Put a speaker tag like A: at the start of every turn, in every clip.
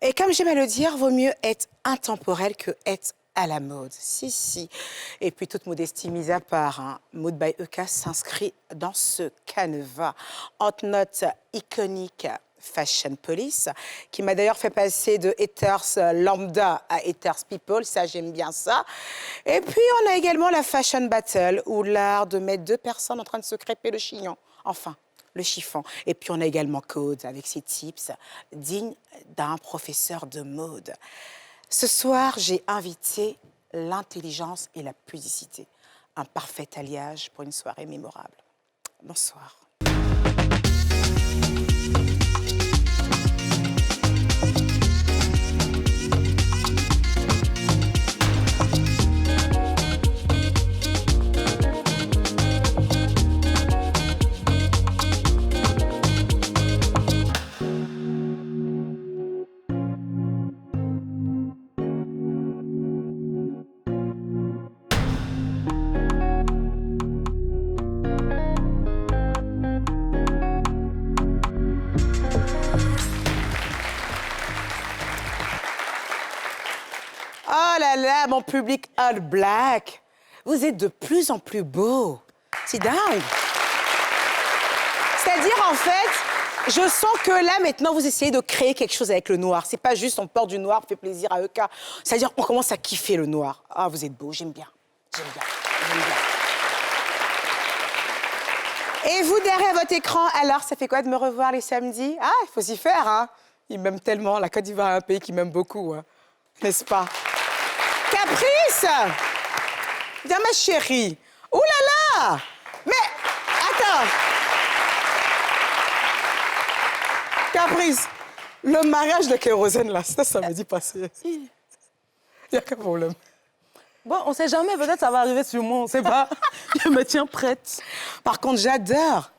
A: Et comme j'aime à le dire, vaut mieux être intemporel que être à la mode. Si, si. Et puis, toute modestie mise à part, hein, Mode by EK s'inscrit dans ce canevas. Entre note iconique Fashion Police, qui m'a d'ailleurs fait passer de haters lambda à haters people, ça j'aime bien ça. Et puis on a également la Fashion Battle, où l'art de mettre deux personnes en train de se crêper le chignon, enfin le chiffon. Et puis on a également Code avec ses tips dignes d'un professeur de mode. Ce soir, j'ai invité l'intelligence et la pudicité, un parfait alliage pour une soirée mémorable. Bonsoir. Oh là là, mon public all black, vous êtes de plus en plus beau. C'est dingue. C'est-à-dire, en fait, je sens que là, maintenant, vous essayez de créer quelque chose avec le noir. C'est pas juste on porte du noir, fait plaisir à EK. C'est-à-dire qu'on commence à kiffer le noir. Ah, vous êtes beau, j'aime bien. J'aime bien. J'aime bien. Et vous, derrière votre écran, alors, ça fait quoi de me revoir les samedis? Ah, il faut s'y faire, hein. Il m'aime tellement. La Côte d'Ivoire est un pays qui m'aime beaucoup, hein. N'est-ce pas? Caprice! Viens, ma chérie. Ouh là là! Mais, attends. Caprice, le mariage de kérosène, là, ça me dit passer. Il n'y a qu'un problème.
B: Bon, on sait jamais, peut-être ça va arriver sur moi, on sait pas. Je me tiens prête.
A: Par contre, j'adore.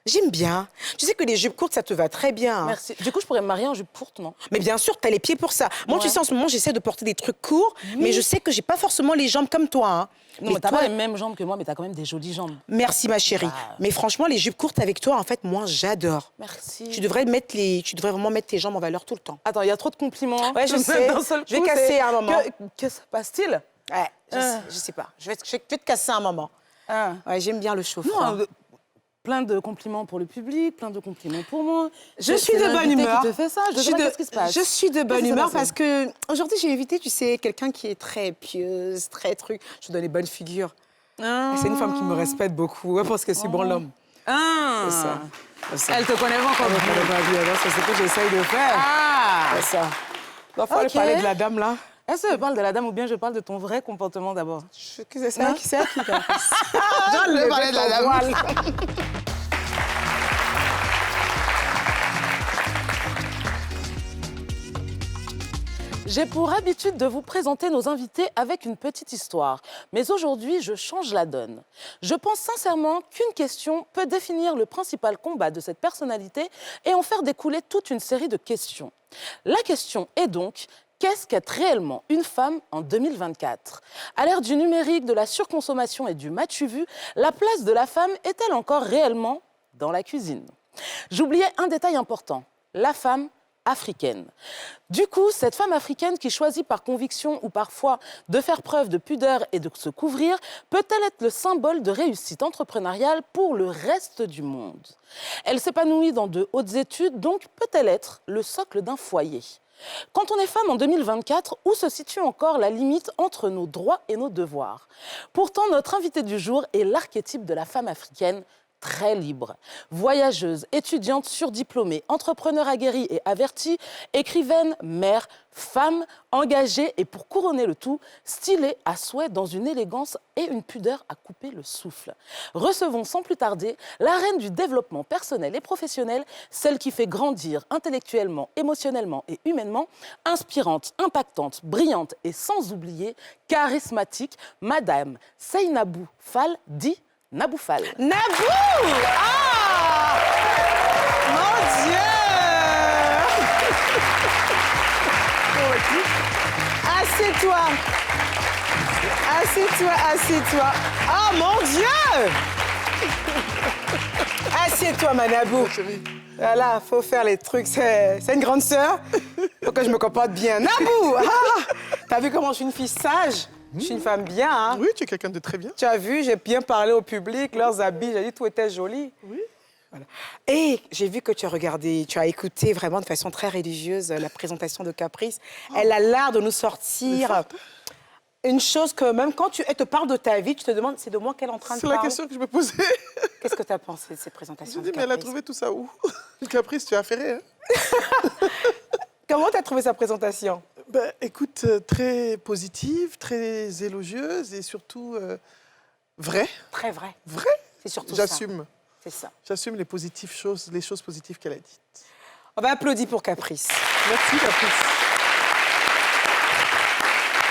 A: J'aime bien. Tu sais que les jupes courtes, ça te va très bien. Hein.
B: Merci. Du coup, je pourrais me marier en jupe courte, non?
A: Mais bien sûr, t'as les pieds pour ça. Moi, tu sais, en ce moment, j'essaie de porter des trucs courts, mais je sais que j'ai pas forcément les jambes comme toi. Hein.
B: Non, mais t'as pas les mêmes jambes que moi, mais t'as quand même des jolies jambes.
A: Merci, ma chérie. Mais franchement, les jupes courtes avec toi, en fait, moi, j'adore.
B: Merci.
A: Tu devrais vraiment mettre tes jambes en valeur tout le temps.
B: Attends, il y a trop de compliments.
A: Ouais, je sais. Je vais casser un moment.
B: Que se passe-t-il?
A: Ouais, je sais pas. Je vais te casser un moment. Ouais, j'aime bien le chaud froid.
B: Non, plein de compliments pour le public, plein de compliments pour moi.
A: Je suis de bonne humeur.
B: Qui te fait ça? Qu'est-ce qui se passe?
A: Je suis de bonne humeur parce que aujourd'hui j'ai invité, tu sais, quelqu'un qui est très pieuse, très truc. Je donne les bonnes figures. C'est une femme qui me respecte beaucoup, parce que c'est bon l'homme. C'est ça.
B: Elle te connaît vraiment comme
A: elle me connaît pas bien, c'est ce que j'essaye de faire. C'est ça. Il va falloir parler de la dame là.
B: Est-ce que je parle de la dame ou bien je parle de ton vrai comportement d'abord?
A: C'est ça, qui c'est qui t'a
B: Je parlais de la dame. J'ai pour habitude de vous présenter nos invités avec une petite histoire. Mais aujourd'hui, je change la donne. Je pense sincèrement qu'une question peut définir le principal combat de cette personnalité et en faire découler toute une série de questions. La question est donc... Qu'est-ce qu'être réellement une femme en 2024? À l'ère du numérique, de la surconsommation et du matu-vu, la place de la femme est-elle encore réellement dans la cuisine? J'oubliais un détail important, la femme africaine. Du coup, cette femme africaine qui choisit par conviction ou parfois de faire preuve de pudeur et de se couvrir, peut-elle être le symbole de réussite entrepreneuriale pour le reste du monde? Elle s'épanouit dans de hautes études, donc peut-elle être le socle d'un foyer? Quand on est femme en 2024, où se situe encore la limite entre nos droits et nos devoirs? Pourtant, notre invitée du jour est l'archétype de la femme africaine très libre. Voyageuse, étudiante surdiplômée, entrepreneur aguerrie et avertie, écrivaine, mère, femme, engagée et pour couronner le tout, stylée à souhait dans une élégance et une pudeur à couper le souffle. Recevons sans plus tarder la reine du développement personnel et professionnel, celle qui fait grandir intellectuellement, émotionnellement et humainement, inspirante, impactante, brillante et sans oublier charismatique, Madame Seynabou Fall dit Nabou Fall.
A: Nabou! Ah! Mon Dieu! Assieds-toi. Assieds-toi, assieds-toi. Oh mon Dieu! Assieds-toi, ma Nabou. Voilà, faut faire les trucs. C'est une grande sœur. Faut que je me comporte bien. Nabou, t'as vu comment je suis une fille sage? Je suis une femme bien, hein?
C: Oui, tu es quelqu'un de très bien.
A: Tu as vu, j'ai bien parlé au public, leurs habits, j'ai dit tout était joli.
C: Oui.
A: Voilà. Et j'ai vu que tu as regardé, tu as écouté vraiment de façon très religieuse la présentation de Caprice. Elle a l'art de nous sortir une chose que même quand elle te parle de ta vie, tu te demandes, c'est de moi qu'elle est en train de
C: C'est
A: parler.
C: la question que je me posais.
A: Qu'est-ce que tu as pensé de cette
C: Je
A: présentation
C: me
A: de
C: dis, mais elle a
A: Caprice?
C: trouvé tout ça où? Caprice, tu as affairé, hein?
A: Comment tu as trouvé sa présentation?
C: Ben, écoute, très positive, très élogieuse et surtout vraie.
A: Très vrai.
C: Vraie.
A: C'est surtout ça.
C: J'assume.
A: C'est ça.
C: J'assume les choses positives qu'elle a dites.
A: On va applaudir pour Caprice.
C: Merci, Caprice.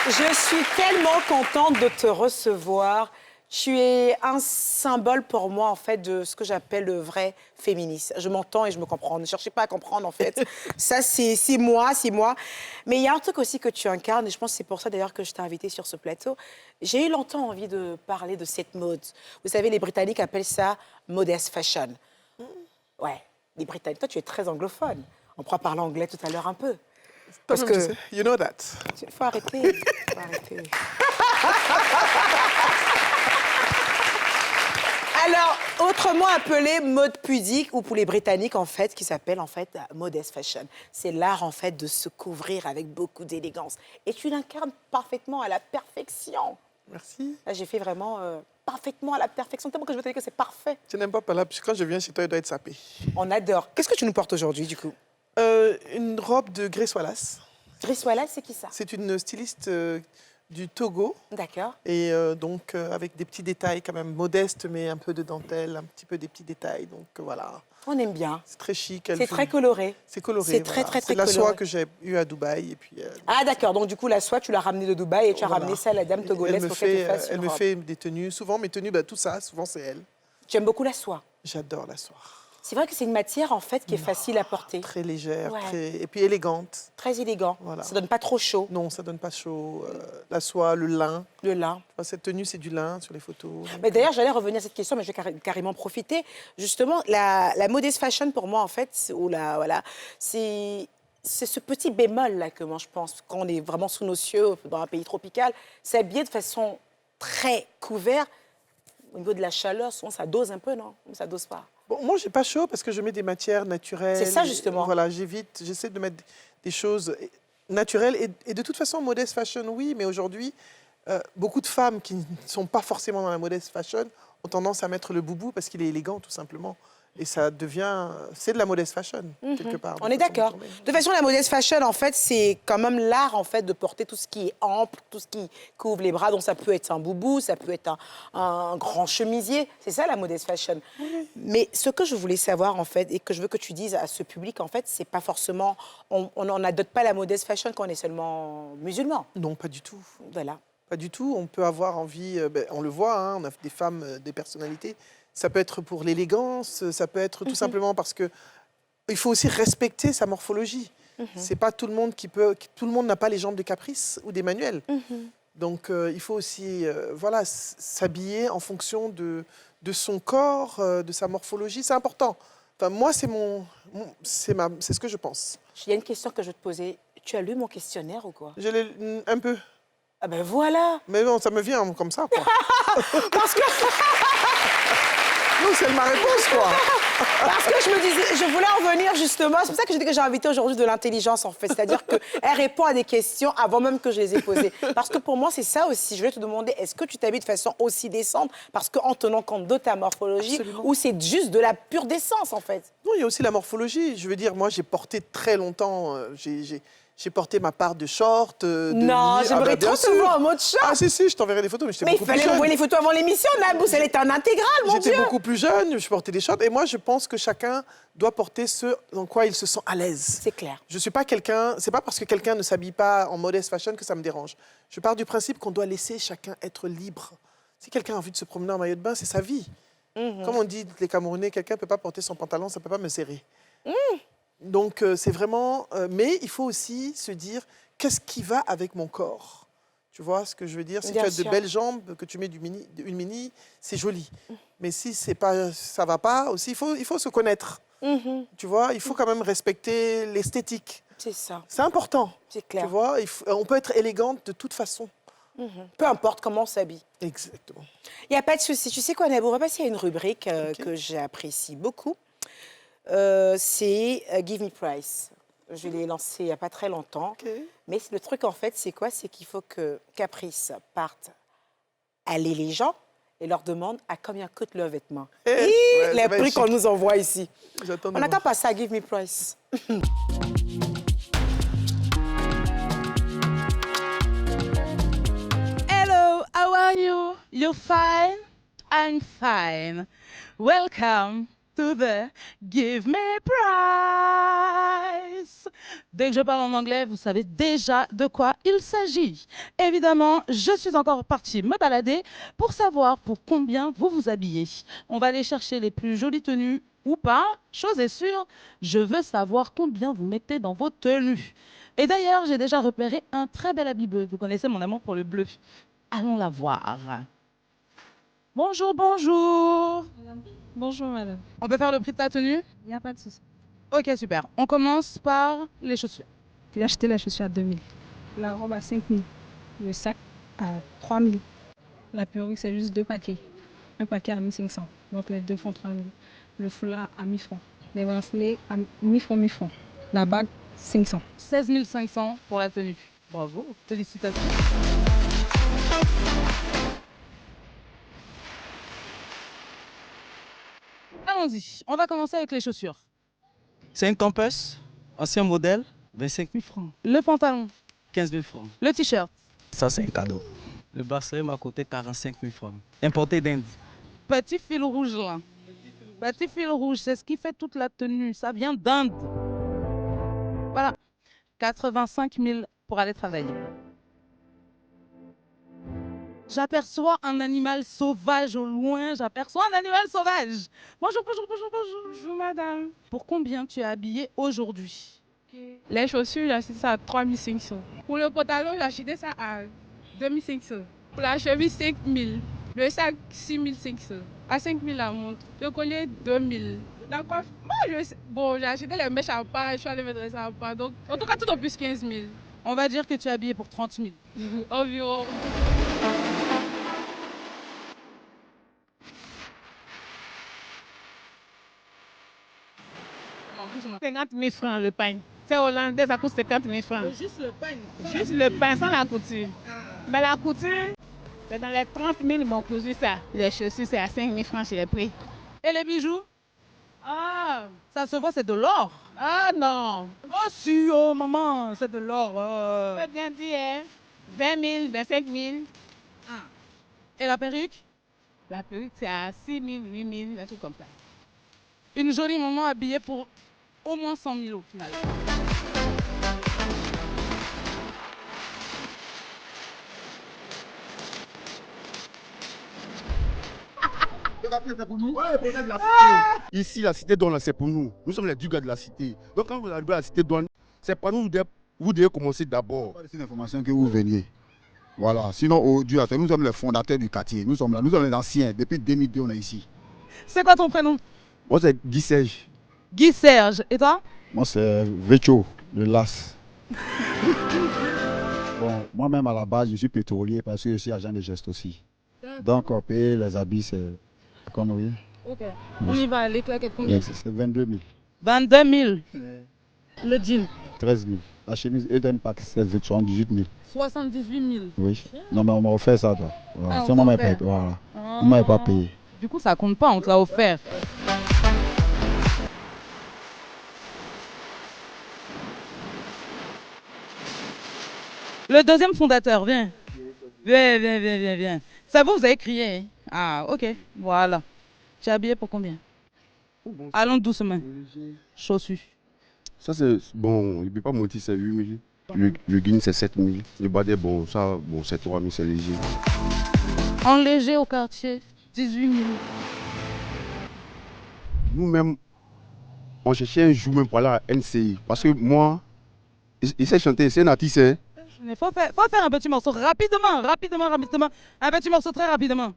A: Je suis tellement contente de te recevoir. Tu es un symbole pour moi, en fait, de ce que j'appelle le vrai féministe. Je m'entends et je me comprends. Ne cherchez pas à comprendre, en fait. Ça, c'est moi, c'est moi. Mais il y a un truc aussi que tu incarnes, et je pense que c'est pour ça, d'ailleurs, que je t'ai invitée sur ce plateau. J'ai eu longtemps envie de parler de cette mode. Vous savez, les Britanniques appellent ça modest fashion. Ouais, les Britanniques. Toi, tu es très anglophone. On pourra parler anglais tout à l'heure un peu. Parce
C: Toi-même,
A: que...
C: tu sais, you know that.
A: Il faut arrêter. Faut arrêter. Alors, autrement appelé mode pudique, ou pour les Britanniques, en fait, qui s'appelle, en fait, modest fashion. C'est l'art, en fait, de se couvrir avec beaucoup d'élégance. Et tu l'incarnes parfaitement à la perfection.
C: Merci.
A: Là, j'ai fait vraiment parfaitement à la perfection. Tellement que je veux te dire que c'est parfait.
C: Tu n'aimes pas parler, parce que quand je viens chez toi, il doit être sapé.
A: On adore. Qu'est-ce que tu nous portes aujourd'hui, du coup?
C: Une robe de Grace Wallace.
A: Grace Wallace, c'est qui ça?
C: C'est une styliste du Togo.
A: D'accord.
C: Et donc, avec des petits détails quand même modestes, mais un peu de dentelle, un petit peu des petits détails. Donc, voilà.
A: On aime bien.
C: C'est très chic.
A: C'est très coloré.
C: C'est coloré.
A: C'est très,
C: voilà.
A: très, très
C: C'est la
A: coloré.
C: soie que j'ai eue à Dubaï. Et puis,
A: Ah, d'accord. Donc, du coup, la soie, tu l'as ramenée de Dubaï et tu as
C: voilà.
A: ramené ça à la dame togolaise pour qu'elle te fasse
C: Elle
A: une
C: me
A: robe.
C: fait des tenues. Souvent, mes tenues, bah, tout ça, souvent, c'est elle.
A: Tu aimes beaucoup la soie.
C: J'adore la soie.
A: C'est vrai que c'est une matière, en fait, qui est facile à porter.
C: Très légère,
A: Ouais.
C: et puis élégante.
A: Très élégant.
C: Voilà.
A: Ça donne pas trop chaud.
C: Non, ça donne pas chaud. La soie, le lin.
A: Le lin.
C: Cette tenue, c'est du lin sur les photos.
A: Mais d'ailleurs, j'allais revenir à cette question, mais je vais carrément profiter. Justement, la modest fashion, pour moi, en fait, voilà, c'est ce petit bémol-là que moi, je pense, quand on est vraiment sous nos cieux, dans un pays tropical, s'habiller de façon très couverte. Au niveau de la chaleur, souvent, ça dose un peu, non? Ou ça dose pas?
C: Bon, moi, j'ai pas chaud parce que je mets des matières naturelles.
A: C'est ça, justement.
C: Voilà, j'essaie de mettre des choses naturelles. Et de toute façon, modest fashion, oui, mais aujourd'hui, beaucoup de femmes qui ne sont pas forcément dans la modest fashion ont tendance à mettre le boubou parce qu'il est élégant, tout simplement. Et ça devient... C'est de la modest fashion, quelque part.
A: On est d'accord. De toute façon, la modest fashion, en fait, c'est quand même l'art, en fait, de porter tout ce qui est ample, tout ce qui couvre les bras. Donc, ça peut être un boubou, ça peut être un grand chemisier. C'est ça, la modest fashion. Mais ce que je voulais savoir, en fait, et que je veux que tu dises à ce public, en fait, c'est pas forcément... On n'adopte pas la modest fashion quand on est seulement musulman.
C: Non, pas du tout.
A: Voilà.
C: Pas du tout. On peut avoir envie... on le voit, hein, on a des femmes, des personnalités. Ça peut être pour l'élégance, ça peut être tout simplement parce que il faut aussi respecter sa morphologie. C'est pas tout le monde tout le monde n'a pas les jambes de Caprice ou d'Emmanuel. Donc il faut aussi voilà, s'habiller en fonction de son corps, de sa morphologie. C'est important. Enfin, moi, c'est ce que je pense.
A: Il y a une question que je vais te poser. Tu as lu mon questionnaire ou quoi?
C: Je l'ai un peu.
A: Ah ben voilà.
C: Mais bon, ça me vient comme ça, quoi.
A: Parce que...
C: Non, c'est ma réponse, quoi.
A: Parce que je me disais, je voulais en venir justement, c'est pour ça que j'ai dit que j'ai invité aujourd'hui de l'intelligence en fait, c'est-à-dire qu'elle répond à des questions avant même que je les ai posées. Parce que pour moi, c'est ça aussi, je voulais te demander, est-ce que tu t'habilles de façon aussi décente parce qu'en tenant compte de ta morphologie,
C: Absolument.
A: ou c'est juste de la pure décence en fait?
C: Non, il y a aussi la morphologie. Je veux dire, moi, j'ai porté très longtemps... J'ai porté ma part de short.
A: Non, j'aimerais trop te voir en mode short.
C: Ah, si, je t'enverrai des photos, mais j'étais
A: Mais il
C: beaucoup plus
A: fallait
C: jeune.
A: envoyer les photos avant l'émission, Nabou, elle était en intégrale, mon Dieu.
C: J'étais beaucoup plus jeune, je portais des shorts. Et moi, je pense que chacun doit porter ce dans quoi il se sent à l'aise.
A: C'est clair.
C: Je suis pas quelqu'un... C'est pas parce que quelqu'un ne s'habille pas en modest fashion que ça me dérange. Je pars du principe qu'on doit laisser chacun être libre. Si quelqu'un a envie de se promener en maillot de bain, c'est sa vie. Comme on dit, les Camerounais, quelqu'un ne peut pas porter son pantalon, ça ne peut pas me serrer. Donc, c'est vraiment... mais il faut aussi se dire, qu'est-ce qui va avec mon corps? Tu vois ce que je veux dire? Si
A: Bien
C: tu as
A: sûr.
C: de belles jambes, que tu mets une mini, c'est joli. Mais si ça ne va pas, aussi, il faut se connaître. Tu vois, il faut quand même respecter l'esthétique.
A: C'est ça,
C: C'est important.
A: c'est
C: Tu
A: clair.
C: vois, on peut être élégante de toute façon.
A: Peu importe comment on s'habille.
C: Exactement.
A: Il n'y a pas de souci. Tu sais quoi, Nabou, on va passer à une rubrique
C: Ok.
A: que j'apprécie beaucoup. C'est Give Me Price. Je l'ai lancée il n'y a pas très longtemps.
C: Ok.
A: Mais le truc, en fait, c'est quoi? C'est qu'il faut que Caprice parte aller les gens et leur demande à combien coûtent leurs vêtements.
C: Ouais,
A: Les
C: ça va être
A: prix qu'on
C: chic.
A: nous envoie ici.
C: J'attends de
A: On n'a
C: voir.
A: qu'à passer à Give Me Price.
B: Hello, how are you? You fine? I'm fine. Welcome to the Give Me Prize. Dès que je parle en anglais, vous savez déjà de quoi il s'agit. Évidemment, je suis encore partie me balader pour savoir pour combien vous vous habillez. On va aller chercher les plus jolies tenues ou pas. Chose est sûre, je veux savoir combien vous mettez dans vos tenues. Et d'ailleurs, j'ai déjà repéré un très bel habit bleu. Vous connaissez mon amour pour le bleu. Allons la voir. Bonjour, bonjour.
D: Bonjour madame,
B: On peut faire le prix de ta tenue?
D: il n'y a pas de souci.
B: Ok, super. On commence par les chaussures.
D: J'ai acheté la chaussure à 2000, la robe à 5000, le sac à 3000. La perruque c'est juste 2 paquets. Un paquet à 1500, donc les deux font 3000. Le foulard à 1000 francs. Les bracelets à 1000 francs, 1000 francs. La bague 500.
B: 16 500 pour la tenue. Bravo, félicitations. Allons-y, on va commencer avec les chaussures.
E: C'est un campus, ancien modèle, 25 000 francs,
B: Le pantalon,
E: 15 000 francs.
B: le t-shirt,
E: Ça, c'est un cadeau. Le bracelet m'a coûté 45 000 francs. Importé d'Inde.
B: petit fil rouge là. Petit fil rouge, c'est ce qui fait toute la tenue. Ça vient d'Inde. Voilà, 85 000 pour aller travailler. J'aperçois un animal sauvage au loin. J'aperçois un animal sauvage. Bonjour, bonjour, bonjour, bonjour.
D: Bonjour madame.
B: Pour combien tu es habillée aujourd'hui?
D: Les chaussures, j'ai acheté ça à 3500. Pour le pantalon, j'ai acheté ça à 2500. Pour la chemise, 5000. Le sac, 6500. À 5000 la montre. Le collier, 2000. La coiffe, bon, j'ai acheté les mèches à part, je suis allée mettre ça à part. Donc, en tout cas, tout en plus 15 000.
B: On va dire que tu es habillée pour 30 000.
D: Environ. « 50 000 francs le pain. C'est hollandais, ça coûte 50 000 francs.
B: Juste le pain.
D: Juste le pain sans la couture. Mais la couture, c'est dans les 30 000, ils m'ont cousu ça. Les chaussures, c'est à 5 000 francs chez les prix.
B: Et les bijoux?
D: Ah,
B: Ça se voit, c'est de l'or.
D: ah non.
B: Oh si, oh maman, c'est de l'or.
D: Pas bien dit, hein. 20 000, 25 000.
B: Et la perruque?
D: La perruque, c'est à 6 000, 8 000, un truc comme ça.
B: Une jolie maman habillée pour au moins 100 000 au final.
F: Ici, la cité douane, c'est pour nous. Nous sommes les deux gars de la cité. Donc, quand vous arrivez à la cité douane, c'est pas nous, vous devez commencer d'abord.
G: C'est une information que vous veniez. Voilà. Sinon, aujourd'hui, nous sommes les fondateurs du quartier. Nous sommes là. Nous sommes les anciens. Depuis 2002, on est ici.
B: C'est quoi ton prénom?
F: Moi, c'est Guy Serge.
B: Guy Serge. Et toi?
G: Moi, c'est Vecho, de LAS. Bon, moi-même, à la base, je suis pétrolier parce que je suis agent de geste aussi. Donc, payer les habits, c'est comme oui.
B: Ok. On y va, les claquettes combien?
G: C'est 22 000,
B: 22 000. Le jean?
G: 13 000. La chemise Eden Pack, c'est 78 000.
B: 78 000.
G: Oui. Non, mais on m'a offert ça, toi. Voilà.
B: Ah, on
G: Ça, on m'a
B: t'a
G: pas
B: offert.
G: payé. Voilà.
B: Ah.
G: On m'avait pas payé.
B: Du coup, ça compte pas, on te l'a offert. Le deuxième fondateur, viens. Viens, viens, viens, viens, viens. Ça vous avez crié. Hein? Ah, ok, voilà. Tu es habillé pour combien? Allons doucement. Chaussures.
F: Ça, c'est bon, il ne peut pas mentir, c'est 8 000. Le guine, c'est 7 000. Le badet, bon, ça, bon, c'est 3 000, c'est léger.
B: En léger au quartier, 18 000.
F: Nous-mêmes, on cherchait un jour même pour aller à NCI. Parce que moi, il sait chanter, c'est un artiste. Hein.
B: Il faut faire un petit morceau rapidement, rapidement, rapidement. Un petit morceau très rapidement.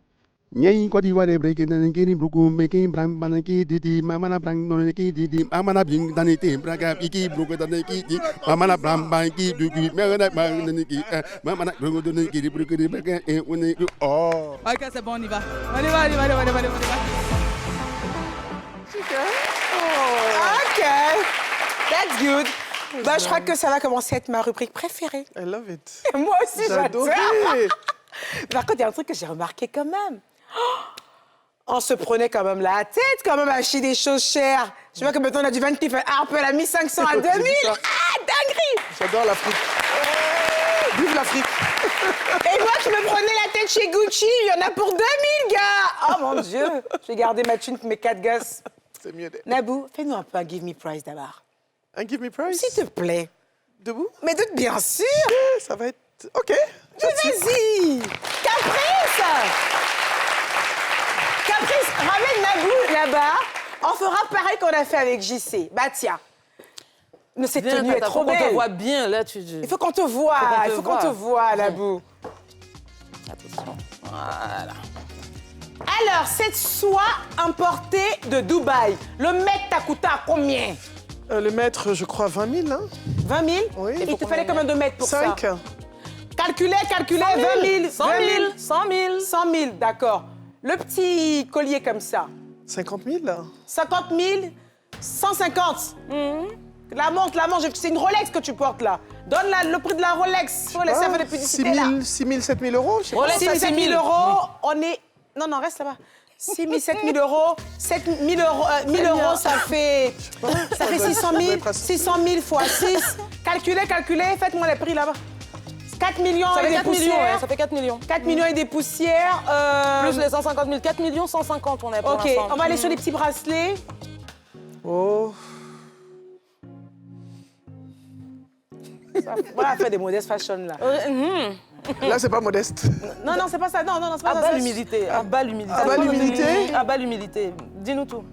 F: Nyai Côte d'Ivoire break in Kiri Bruku making Bram Banaki Didi Mamana Brang Noniki Didi Mamana Bing Daniti Braga Iki Bruku Daniki Mamana Bram Banki Duki Merana Baniki Mamana Bruku Daniki Bruku Braga et on est oh.
B: Ok, c'est bon, on y va. On y va, on y va, on y va, on y va, on y va.
A: OK. That's good. Bah, je crois que ça va commencer à être ma rubrique préférée.
C: I love it.
A: Moi aussi, j'adore.
C: J'adorais.
A: Par contre, il y a un truc que j'ai remarqué quand même. On se prenait quand même la tête, quand même, à acheter des choses chères. Je vois que maintenant, on a du Van Cleef & Arpels à 1500 à 2000. Ah, dinguerie!
C: J'adore l'Afrique. Vive l'Afrique.
A: Et moi, je me prenais la tête chez Gucci. Il y en a pour 2000, gars! Oh, mon Dieu! J'ai gardé ma thune pour mes 4 gosses.
C: C'est mieux.
A: Nabou, fais-nous un peu un Give Me Price d'abord.
C: Un give me price.
A: S'il te plaît.
C: Debout.
A: Mais bien sûr!
C: Ça va être... OK.
A: Vas-y! Caprice! Caprice, ramène Nabou là-bas. On fera pareil qu'on a fait avec JC. Bah tiens. Mais cette tenue est trop belle.
B: On te voit bien, là, tu...
A: Il faut qu'on te voie. Il faut qu'on te voie, Nabou.
B: Attention. Voilà.
A: Alors, cette soie importée de Dubaï, le mètre t'a coûté à combien?
C: Le mètre, je crois, 20 000, hein?
A: 20 000?
C: Oui.
A: Et il te fallait combien de mètres pour
C: 5.
A: ça? Calculez, 20 000.
B: 100 000. 100 000.
A: 100 000, d'accord. Le petit collier comme ça.
C: 50 000, là.
A: 50 000, 150. La montre, c'est une Rolex que tu portes là. Donne le prix de la Rolex. Faut laisser faire des publicités là.
C: 6 000, 7 000 euros, je sais pas.
B: Rolex,
A: 6 000, 7 000 euros, on est... Non, reste là-bas. 6 000, 7 000 euros, 7 000 euros, 1000 euros, ça fait 600 000. 600 000 fois 6. Calculez, faites-moi les prix là-bas. 4 millions
B: Ça
A: et
B: fait
A: des
B: 4 millions,
A: poussières.
B: ouais, ça fait 4 millions.
A: 4 millions et des poussières.
B: Plus les 150 000. 4 millions 150, on est pour
A: OK,
B: l'instant.
A: on va aller sur les petits bracelets.
C: Oh.
A: Voilà, faire des modestes fashion là.
C: Là, c'est pas modeste.
A: Non, c'est pas ça. Non, c'est pas ça.
B: Abat l'humilité. Abat l'humilité.
C: Abat l'humilité.
B: Abat l'humilité. Dis-nous tout.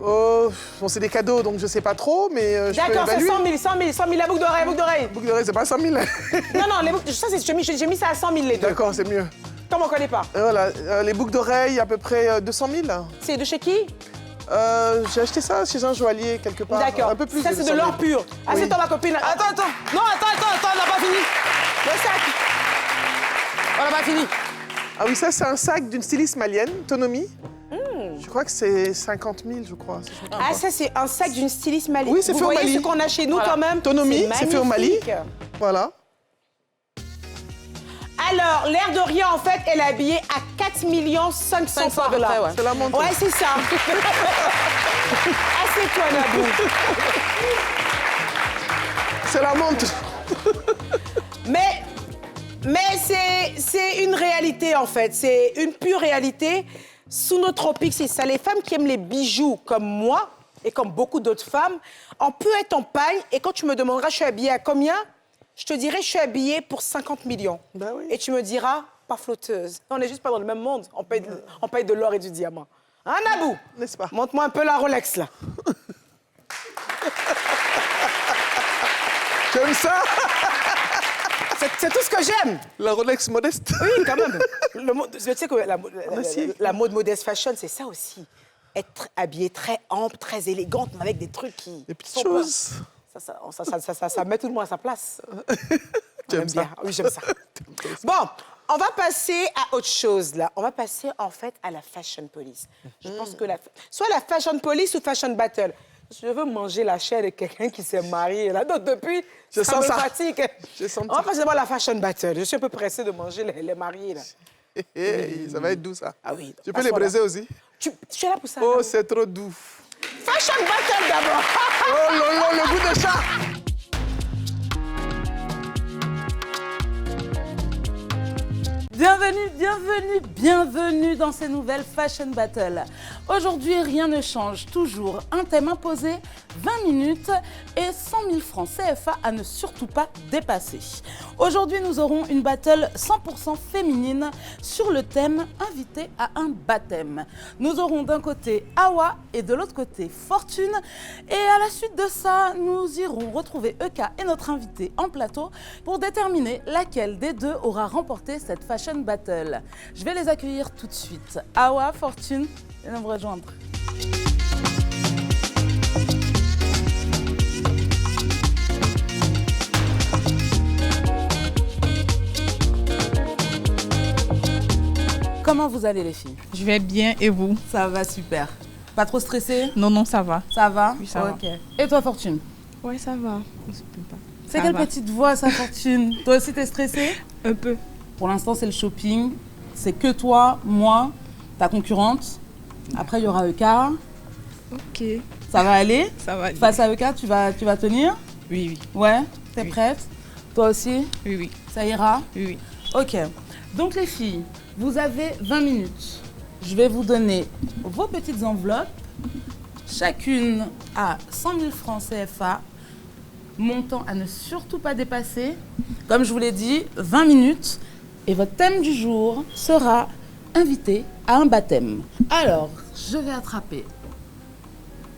C: Oh, bon, c'est des cadeaux, donc je sais pas trop, mais je peux
A: D'accord, c'est
C: évaluer.
A: 100 000, la boucle d'oreille.
C: Boucle d'oreille, c'est pas 100 000.
A: Non, les boucles, ça, j'ai mis ça à 100 000 les deux.
C: D'accord, c'est mieux.
A: Comme on connaît pas.
C: Voilà, les boucles d'oreilles, à peu près 200 000.
A: C'est de chez qui?
C: J'ai acheté ça chez un joaillier, quelque part.
A: D'accord.
C: Un peu plus.
A: Ça, c'est de
C: 200 000.
A: l'or pur. Ah,
C: Oui.
A: c'est toi, ma copine.
B: Attends. Non, attends, on n'a pas fini.
A: Le sac.
B: On n'a pas fini.
C: Ah oui, ça, c'est un sac d'une styliste malienne, Tonomi. Je crois que c'est 50 000, je crois. Si je me trompe
A: Ah,
C: pas.
A: ça, c'est un sac d'une styliste malienne.
C: Oui, c'est fait au
A: Vous voyez
C: Mali.
A: ce qu'on a chez nous quand même?
C: Tonomi, c'est fait au Mali.
A: magnifique.
C: Voilà.
A: Alors, l'air de rien, en fait, elle est habillée à 4 500
B: 500
A: par là.
B: à peu près, ouais.
C: C'est la montre.
A: Ouais, c'est ça. Assieds-toi, Nabou.
C: C'est la montre.
A: Mais c'est une réalité, en fait. C'est une pure réalité. Sous nos tropiques, c'est ça. Les femmes qui aiment les bijoux, comme moi, et comme beaucoup d'autres femmes, on peut être en pagne, et quand tu me demanderas, je suis habillée à combien? Je te dirai, je suis habillée pour 50 millions.
C: Ben oui.
A: Et tu me diras, pas flotteuse. On n'est juste pas dans le même monde. On paye de l'or et du diamant. Hein, Nabou?
C: N'est-ce pas?
A: Montre-moi un peu la Rolex, là.
C: J'aime ça.
A: C'est tout ce que j'aime.
C: La Rolex modeste.
A: Oui, quand même. Tu sais que
C: Merci.
A: la mode modeste fashion, c'est ça aussi. Être habillée très ample, très élégante, mais avec des trucs qui...
C: Des petites
A: sont
C: choses.
A: Ça met tout le monde à sa place.
C: J'aime
A: J'aime
C: ça.
A: bien. Oui, j'aime ça. Bon, on va passer à autre chose, là. On va passer, en fait, à la fashion police. Je pense que soit la fashion police ou fashion battle. Je veux manger la chair de quelqu'un qui s'est marié, là. Donc, depuis,
C: Je
A: ça
C: sens
A: me
C: ça.
A: fatigue.
C: Je sens
A: On va
C: ça.
A: passer d'abord à la fashion battle. Je suis un peu pressée de manger les mariés, là.
C: Hey, ça va être doux, ça.
A: Ah oui.
C: Tu peux les
A: assois-là.
C: briser aussi.
A: Tu es là pour ça.
C: Oh,
A: là.
C: c'est trop doux.
A: Fashion battle d'abord.
C: Oh lolo, le goût de chat.
B: Bienvenue dans ces nouvelles Fashion Battle. Aujourd'hui, rien ne change. Toujours un thème imposé, 20 minutes et 100 000 francs CFA à ne surtout pas dépasser. Aujourd'hui, nous aurons une battle 100% féminine sur le thème invité à un baptême. Nous aurons d'un côté Awa et de l'autre côté Fortune. Et à la suite de ça, nous irons retrouver Eka et notre invité en plateau pour déterminer laquelle des deux aura remporté cette fashion battle. Je vais les accueillir tout de suite. Awa, Fortune, viens me rejoindre. Comment vous allez les filles?
D: Je vais bien et vous?
B: Ça va super. Pas trop stressé?
D: Non, ça va.
B: Ça va?
D: Oui, ça
B: va. Et toi Fortune?
D: Ouais, ça va.
B: C'est quelle petite voix ça Fortune? Toi aussi t'es stressée?
D: Un peu.
B: Pour l'instant c'est le shopping. C'est que toi, moi, ta concurrente. Après il y aura Eka.
D: Ok.
B: Ça va aller?
D: Ça va aller.
B: Face à Eka, tu vas tenir?
D: Oui, oui.
B: Ouais? T'es
D: Oui.
B: prête? Toi aussi?
D: Oui, oui.
B: Ça ira?
D: Oui, oui.
B: Ok. Donc les filles, vous avez 20 minutes. Je vais vous donner vos petites enveloppes. Chacune à 100 000 francs CFA. Montant à ne surtout pas dépasser. Comme je vous l'ai dit, 20 minutes. Et votre thème du jour sera invité à un baptême. Alors, je vais attraper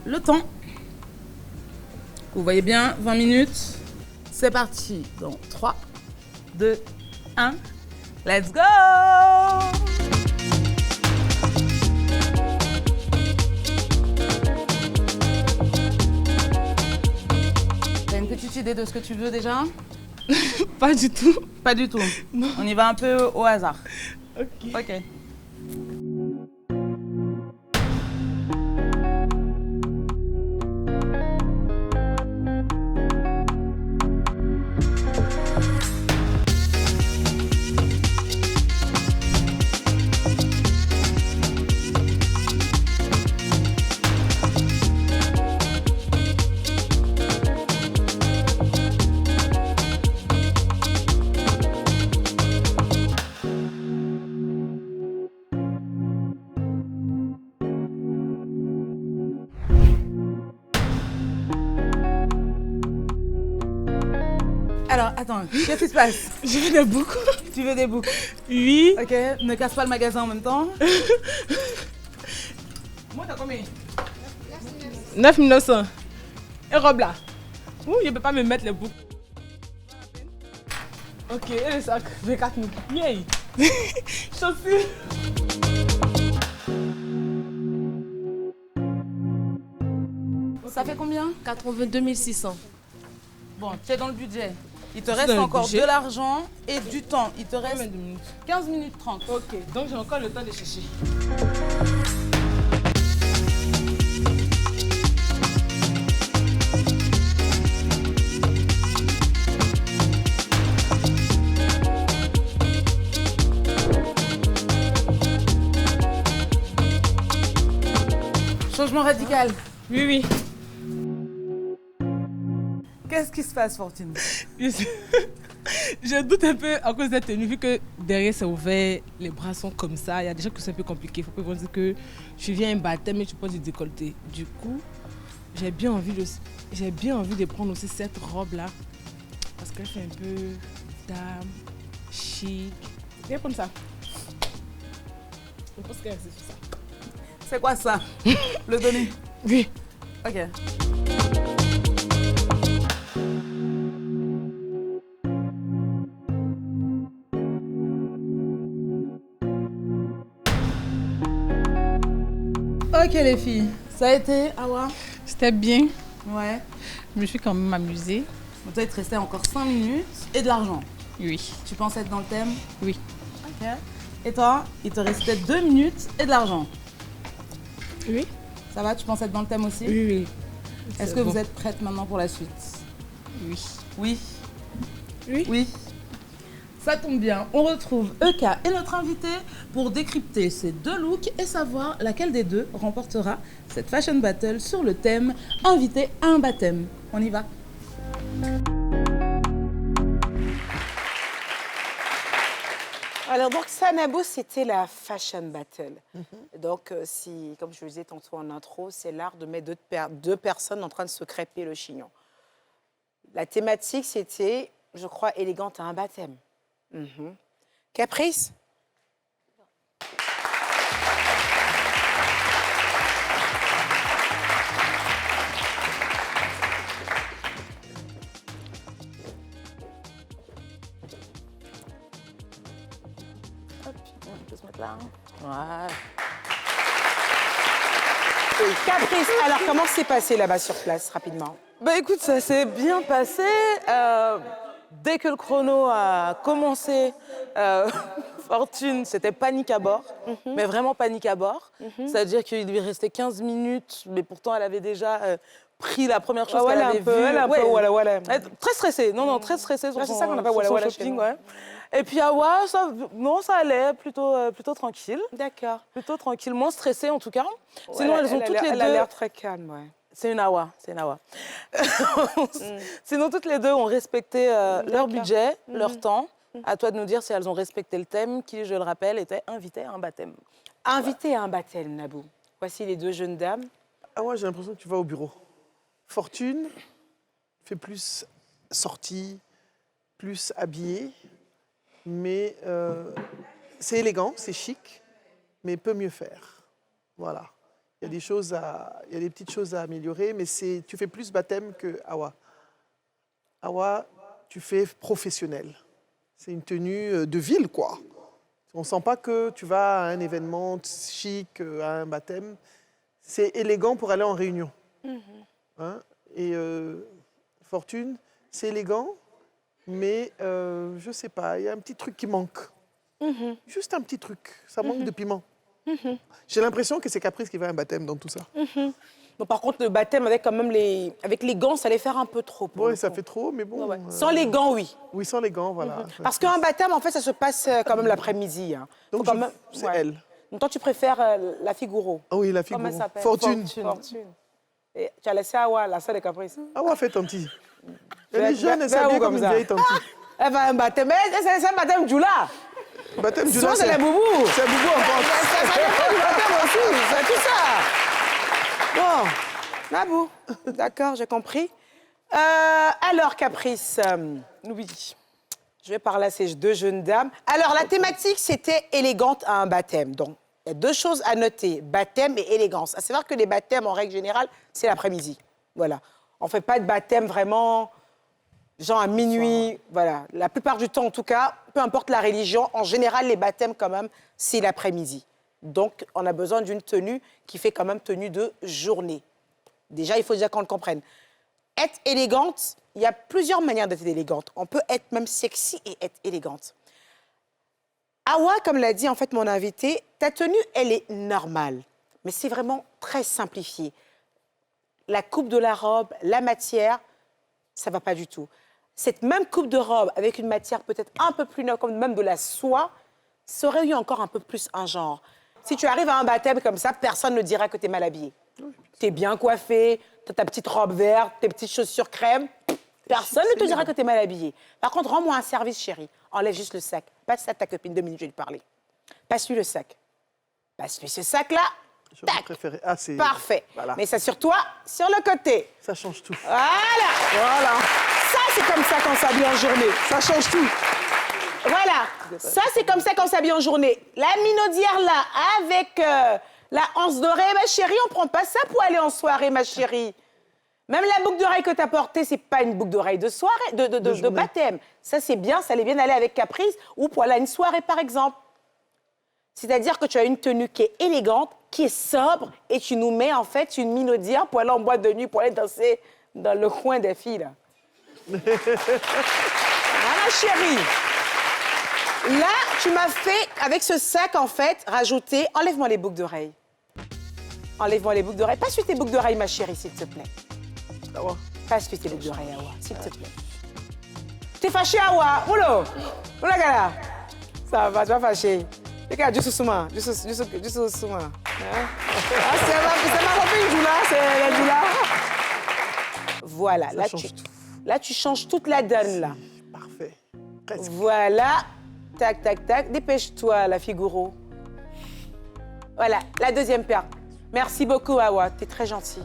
B: le temps. Vous voyez bien, 20 minutes. C'est parti dans 3, 2, 1. Let's go! T'as une petite idée de ce que tu veux déjà?
D: Pas du tout.
B: Pas du tout.
D: Non.
B: On y va un peu au hasard.
D: Ok.
B: Ok. Alors, attends, qu'est-ce qui se passe?
D: Je veux des boucles.
B: Tu veux des boucles?
D: Oui.
B: Ok, ne casse pas le magasin en même temps. Moi, t'as combien?
D: 9 900. Et robe là. Ouh, je peux pas me mettre les boucles. Ok, et le sac, 24 000. Yay. Chaussures.
B: Ça fait combien?
H: 82 600.
B: Bon, tu es dans le budget. Il te
D: Je suis
B: reste
D: dans le
B: encore
D: budget.
B: de l'argent et du temps. Il te reste
D: Combien de minutes?
B: 15 minutes 30.
D: Ok, donc j'ai encore le temps de chercher.
B: Changement radical.
D: Oui, oui.
B: Qu'est-ce qui se passe, Fortune?
D: Je doute un peu à cause de la tenue, vu que derrière c'est ouvert, les bras sont comme ça. Il y a des gens qui sont un peu compliqués. Il faut pas dire que je viens à un baptême et tu portes du décolleté. Du coup, j'ai bien envie de prendre aussi cette robe-là. Parce qu'elle fait un peu dame, chic. Viens prendre ça. Je pense qu'elle c'est ça.
B: C'est quoi ça? Le donner?
D: Oui.
B: Ok. Ok les filles, ça a été, Awa?
D: C'était bien.
B: Ouais.
D: Je me suis quand même amusée.
B: Donc toi, il te restait encore 5 minutes et de l'argent.
D: Oui.
B: Tu penses être dans le thème?
D: Oui.
B: Ok. Et toi, il te restait 2 minutes et de l'argent.
D: Oui.
B: Ça va, tu penses être dans le thème aussi?
D: Oui, oui.
B: Est-ce que vous êtes prête maintenant pour la suite?
D: Oui.
B: Oui.
D: Oui.
B: Oui. Ça tombe bien, on retrouve Eka et notre invité pour décrypter ces deux looks et savoir laquelle des deux remportera cette fashion battle sur le thème invité à un baptême. On y va.
A: Alors, donc, ça, Nabou, c'était la Fashion Battle. Donc, si, comme je le disais tantôt en intro, c'est l'art de mettre deux personnes en train de se crêper le chignon. La thématique, c'était, je crois, élégante à un baptême. Caprice?
B: On peut se mettre là. Voilà.
A: Caprice, alors comment s'est passé là-bas sur place, rapidement?
B: Bah écoute, ça s'est bien passé. Dès que le chrono a commencé, Fortune, c'était panique à bord, mais vraiment panique à bord. C'est-à-dire qu'il lui restait 15 minutes, mais pourtant elle avait déjà pris la première chose qu'elle avait vue.
A: Voilà.
B: Très stressée, non, très stressée sur
A: C'est
B: son,
A: ça qu'on appelle
B: sur son
A: voilà
B: shopping.
A: chez nous.
B: Ouais. Et puis Awa, ça allait, plutôt tranquille.
A: D'accord.
B: Plutôt tranquille, moins stressée en tout cas. Sinon, elles ont toutes les deux...
A: Elle a l'air très calme, ouais.
B: C'est une Awa. Sinon, toutes les deux ont respecté leur budget, leur temps. À toi de nous dire si elles ont respecté le thème qui, je le rappelle, était invité à un baptême.
A: Invité à un baptême, Nabou. Voici les deux jeunes dames.
C: Ah ouais, j'ai l'impression que tu vas au bureau. Fortune fait plus sortie, plus habillée, mais c'est élégant, c'est chic, mais peut mieux faire. Voilà. Il y a des petites choses à améliorer, mais tu fais plus baptême que Awa. Awa, tu fais professionnel. C'est une tenue de ville, quoi. On ne sent pas que tu vas à un événement chic, à un baptême. C'est élégant pour aller en réunion. Hein? Et Fortune, c'est élégant, mais je ne sais pas, il y a un petit truc qui manque. Juste un petit truc. Ça manque de piment. J'ai l'impression que c'est Caprice qui va à un baptême dans tout ça.
A: Bon, par contre, le baptême avec quand même avec les gants, ça allait faire un peu trop.
C: Oui, ça fait trop, mais bon.
A: Sans les gants, oui.
C: Oui, sans les gants, voilà.
A: Parce qu'un baptême, en fait, ça se passe quand même l'après-midi. Hein.
C: Donc, c'est elle.
A: Donc, toi, tu préfères la Figaro.
C: Ah oui, la
A: Comment
C: figure.
A: elle s'appelle?
C: Fortune.
A: Et tu as laissé Awa, la sœur de Caprice.
C: Awa fait tanti. Elle est jeune, elle
A: Vers
C: s'habille
A: où
C: comme
A: comme
C: une
A: ça?
C: vieille tanti.
A: Elle va à un baptême. C'est un baptême Djoula.
C: Baptême du
A: Souvent, c'est les boubous.
C: C'est un boubou encore.
A: Ça dépend du baptême aussi. C'est tout ça. Bon, Nabou. D'accord, j'ai compris. Alors, Caprice,
B: Oui.
A: je vais parler à ces deux jeunes dames. Alors, la thématique, c'était élégante à un baptême. Donc, il y a deux choses à noter, baptême et élégance. À savoir que les baptêmes, en règle générale, c'est l'après-midi. Voilà. On ne fait pas de baptême vraiment, genre à minuit. Voilà. La plupart du temps, en tout cas, peu importe la religion, en général, les baptêmes, quand même, c'est l'après-midi. Donc, on a besoin d'une tenue qui fait quand même tenue de journée. Déjà, il faut déjà qu'on le comprenne. Être élégante, il y a plusieurs manières d'être élégante. On peut être même sexy et être élégante. Awa, comme l'a dit en fait mon invité, ta tenue, elle est normale. Mais c'est vraiment très simplifié. La coupe de la robe, la matière, ça ne va pas du tout. Cette même coupe de robe avec une matière peut-être un peu plus neutre, comme même de la soie, ça aurait eu encore un peu plus un genre. Si tu arrives à un baptême comme ça, personne ne dira que tu es mal habillé. Tu es bien coiffé, tu as ta petite robe verte, tes petites chaussures crème. Personne ne te dira que tu es mal habillé. Par contre, rends-moi un service, chérie. Enlève juste le sac. Passe ça à ta copine, 2 minutes, je vais lui parler. Passe-lui le sac. Passe-lui ce sac-là.
C: J'aurais préféré. Ah, c'est...
A: Parfait.
C: Voilà.
A: Mais ça sur toi, sur le côté.
C: Ça change tout.
A: Voilà. Ça, c'est comme ça qu'on s'habille en journée.
C: Ça change tout.
A: Voilà. Ça, c'est comme ça qu'on s'habille en journée. La minaudière, là, avec la anse dorée, ma chérie, on prend pas ça pour aller en soirée, ma chérie. Même la boucle d'oreille que tu as portée, c'est pas une boucle d'oreille de soirée, de baptême. Ça, c'est bien, ça allait bien aller avec Caprice ou pour aller à une soirée, par exemple. C'est-à-dire que tu as une tenue qui est élégante, qui est sobre, et tu nous mets, en fait, une minaudière pour aller en boîte de nuit, pour aller danser dans le coin des filles, là. Voilà, chérie. Là, tu m'as fait, avec ce sac, en fait, rajouter... Enlève-moi les boucles d'oreilles. Enlève-moi les boucles d'oreilles. Passe-lui tes boucles d'oreilles, ma chérie, s'il te plaît.
C: Awa.
A: Passe-lui tes boucles d'oreilles, Awa, s'il te plaît. T'es fâché, Awa? Oula! Oula, gala! Ça va, tu vas fâcher. Regarde, juste souma. Juste souma. Ah, c'est ma copine, Djoula, c'est la Djoula. Voilà,
C: Ça change tout.
A: là, tu changes toute la donne, là.
C: Parfait. Presque.
A: Voilà. Tac, tac, tac. Dépêche-toi, la figuro. Voilà, la deuxième paire. Merci beaucoup, Awa. T'es très gentille.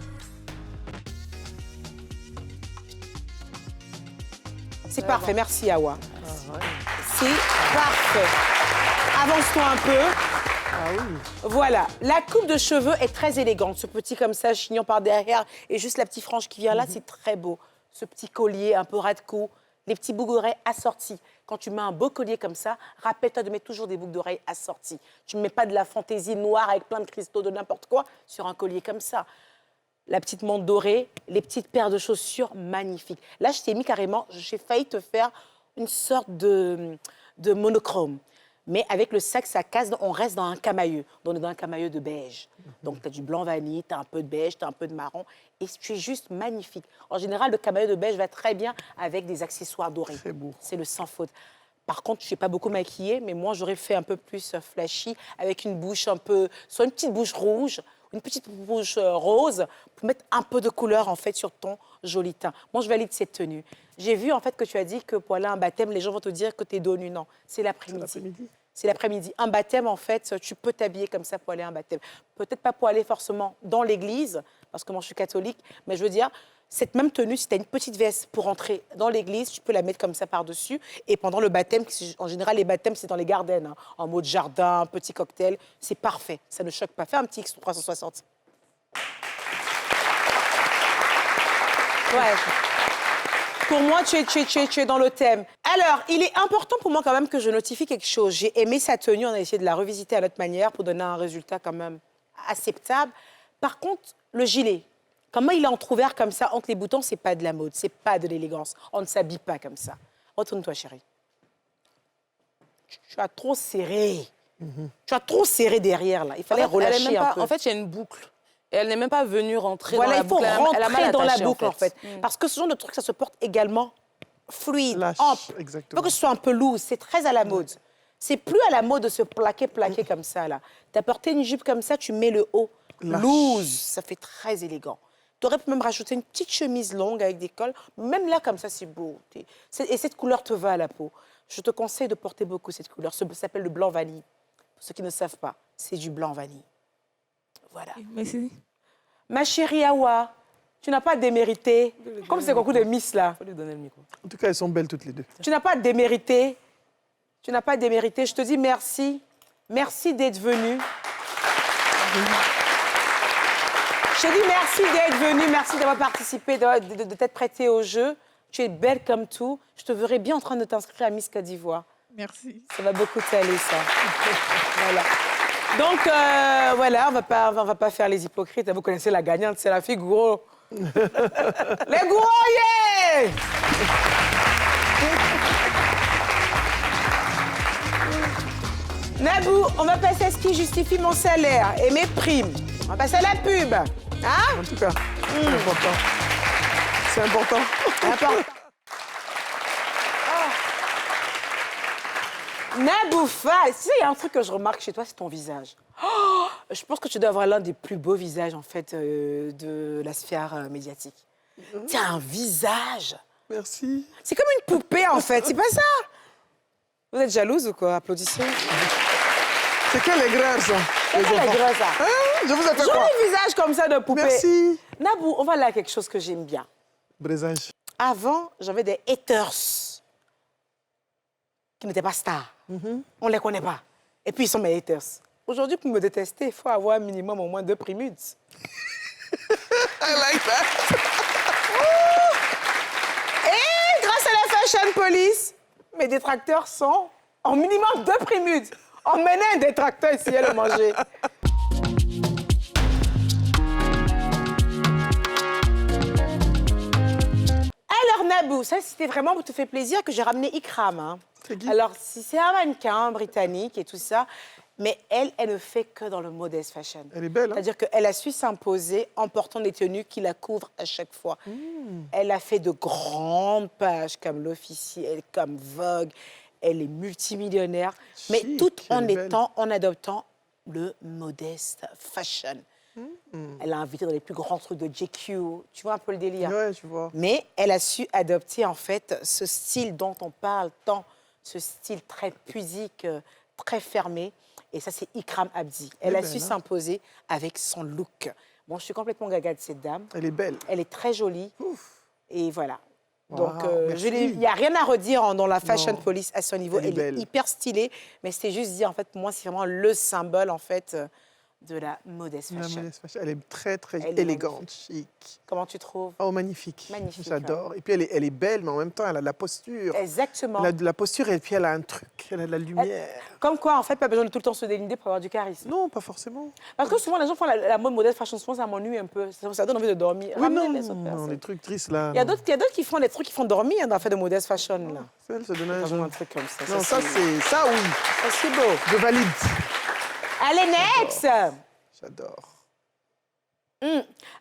A: C'est parfait. Merci, Awa. C'est parfait. Avance-toi un peu.
C: Ah oui.
A: Voilà, la coupe de cheveux est très élégante. Ce petit comme ça, chignon par derrière et juste la petite frange qui vient là, c'est très beau. Ce petit collier un peu ras de cou, les petits boucles d'oreilles assortis. Quand tu mets un beau collier comme ça, rappelle-toi de mettre toujours des boucles d'oreilles assorties. Tu ne mets pas de la fantaisie noire avec plein de cristaux de n'importe quoi sur un collier comme ça. La petite montre dorée, les petites paires de chaussures magnifiques. Là, je t'ai mis carrément, j'ai failli te faire une sorte de monochrome. Mais avec le sac, ça casse, on reste dans un camailleux. On est dans un camailleux de beige. Donc, tu as du blanc vanille, tu as un peu de beige, tu as un peu de marron. Et tu es juste magnifique. En général, le camailleux de beige va très bien avec des accessoires dorés.
C: C'est beau.
A: C'est le sans faute. Par contre, je ne suis pas beaucoup maquillée, mais moi, j'aurais fait un peu plus flashy, avec une bouche un peu... soit une petite bouche rouge, une petite bouche rose, pour mettre un peu de couleur, en fait, sur ton joli teint. Moi, je valide cette tenue. J'ai vu, en fait, que tu as dit que pour aller à un baptême, les gens vont te dire que tu es dos nu. Non, c'est l'après-midi. C'est l'après-midi. Un baptême, en fait, tu peux t'habiller comme ça pour aller à un baptême. Peut-être pas pour aller forcément dans l'église, parce que moi, je suis catholique, mais je veux dire, cette même tenue, si tu as une petite veste pour entrer dans l'église, tu peux la mettre comme ça par-dessus. Et pendant le baptême, en général, les baptêmes, c'est dans les gardens, hein, en mode jardin, petit cocktail. C'est parfait. Ça ne choque pas. Fais un petit X360. Ouais. Pour moi, tu es dans le thème. Alors, il est important pour moi quand même que je notifie quelque chose. J'ai aimé sa tenue, on a essayé de la revisiter à notre manière pour donner un résultat quand même acceptable. Par contre, le gilet, comment il est entrouvert comme ça entre les boutons, c'est pas de la mode, c'est pas de l'élégance. On ne s'habille pas comme ça. Retourne-toi, chérie. Tu as trop serré. Tu as trop serré derrière, là. Il fallait relâcher un peu.
B: En fait, il y a une boucle. Et elle n'est même pas venue rentrer
A: Voilà,
B: dans la
A: il faut
B: boucle.
A: rentrer dans la boucle,
B: en
A: en fait. Parce que ce genre de truc, ça se porte également fluide,
C: Lâche,
A: ample. Il
C: exactement.
A: faut que ce soit un peu loose. C'est très à la mode. C'est plus à la mode de se plaquer comme ça, là. Tu as porté une jupe comme ça, tu mets le haut.
C: Lâche.
A: Loose, ça fait très élégant. Tu aurais pu même rajouter une petite chemise longue avec des cols. Même là, comme ça, c'est beau. Et cette couleur te va à la peau. Je te conseille de porter beaucoup cette couleur. Ça s'appelle le blanc vanille. Pour ceux qui ne savent pas, c'est du blanc vanille. Voilà.
D: Merci.
A: Ma chérie Awa, tu n'as pas démérité. Comme c'est beaucoup de Miss, là.
B: Faut lui donner le micro.
C: En tout cas, elles sont belles toutes les deux.
A: Tu n'as pas démérité. Tu n'as pas démérité. Je te dis merci. Merci d'être venue. Je te dis merci d'être venue. Merci d'avoir participé, de t'être prêtée au jeu. Tu es belle comme tout. Je te verrai bien en train de t'inscrire à Miss Côte d'Ivoire.
D: Merci.
A: Ça va beaucoup t'aller, ça. Voilà. Donc, voilà, on va pas faire les hypocrites. Vous connaissez la gagnante, c'est la fille Gouro. Les Gouro, yeah! Nabou, on va passer à ce qui justifie mon salaire et mes primes. On va passer à la pub. Hein?
C: En tout cas, c'est important. C'est important.
A: Important. Nabou Fall, tu sais, il y a un truc que je remarque chez toi, c'est ton visage. Oh, je pense que tu dois avoir l'un des plus beaux visages, en fait, de la sphère médiatique. Tu as un visage.
C: Merci.
A: C'est comme une poupée, en fait. C'est pas ça. Vous êtes jalouse ou quoi? Applaudissez.
C: C'est quel aigreur, ça?
A: C'est
C: les
A: quel
C: enfants.
A: aigreur, ça?
C: Hein? Je vous ai fait quoi?
A: Joli visage comme ça de poupée.
C: Merci.
A: Nabou, on va là à quelque chose que j'aime bien.
C: Braisage.
A: Avant, j'avais des haters qui n'étaient pas stars. On ne les connaît pas. Et puis, ils sont mes haters. Aujourd'hui, pour me détester, il faut avoir un minimum au moins 2 primudes.
C: I like that.
A: Et grâce à la Fashion Police, mes détracteurs sont en minimum 2 primudes. Emmenez un détracteur ici à le manger. Alors, Nabou, ça, c'était vraiment pour te faire plaisir que j'ai ramené Ikram. Hein.
C: C'est qui?
A: Alors, c'est un mannequin britannique et tout ça, mais elle ne fait que dans le modest fashion.
C: Elle est belle, hein?
A: C'est-à-dire qu'elle a su s'imposer en portant des tenues qui la couvrent à chaque fois. Elle a fait de grandes pages comme l'Officiel, comme Vogue. Elle est multimillionnaire, mais
C: Chic,
A: tout
C: elle est belle.
A: en adoptant le modest fashion. Elle a invité dans les plus grands trucs de GQ. Tu vois un peu le délire.
C: Ouais, tu vois.
A: Mais elle a su adopter, en fait, ce style dont on parle tant ce style très pudique, très fermé. Et ça, c'est Ikram Abdi. Elle a su s'imposer avec son look. Bon, je suis complètement gaga de cette dame.
C: Elle est belle.
A: Elle est très jolie.
C: Ouf.
A: Et voilà.
C: Wow,
A: Donc,
C: merci.
A: il n'y a rien à redire dans la fashion
C: Non.
A: police à son niveau.
C: Elle est
A: Elle est
C: belle.
A: hyper stylée. Mais c'était juste dire, en fait, pour moi, c'est vraiment le symbole, en fait, de la modeste
C: La
A: fashion.
C: modeste fashion. Elle est très, très
A: Elle est
C: élégante, chic.
A: Comment tu trouves?
C: Oh, magnifique.
A: Magnifique,
C: J'adore. Et puis, elle est belle, mais en même temps, elle a de la posture.
A: Exactement.
C: Elle a de la posture et puis elle a un truc. Elle a de la lumière.
A: Comme quoi, en fait, pas besoin de tout le temps se dénuder pour avoir du charisme.
C: Non, pas forcément.
A: Parce que souvent, les gens font la mode modeste fashion, souvent, ça m'ennuie un peu. Ça donne envie de dormir.
C: Oui,
A: Ramenez
C: non,
A: les autres
C: non,
A: personnes.
C: les trucs tristes, là.
A: Il y a
C: non.
A: d'autres qui font des trucs qui font dormir dans la fait de modeste fashion, là.
C: Elle se donne un
A: Dans
C: genre.
A: un truc comme ça.
C: Non, ça, c'est... Ça, oui.
A: Ça, c'est beau.
C: Je valide.
A: Allez, next!
C: J'adore.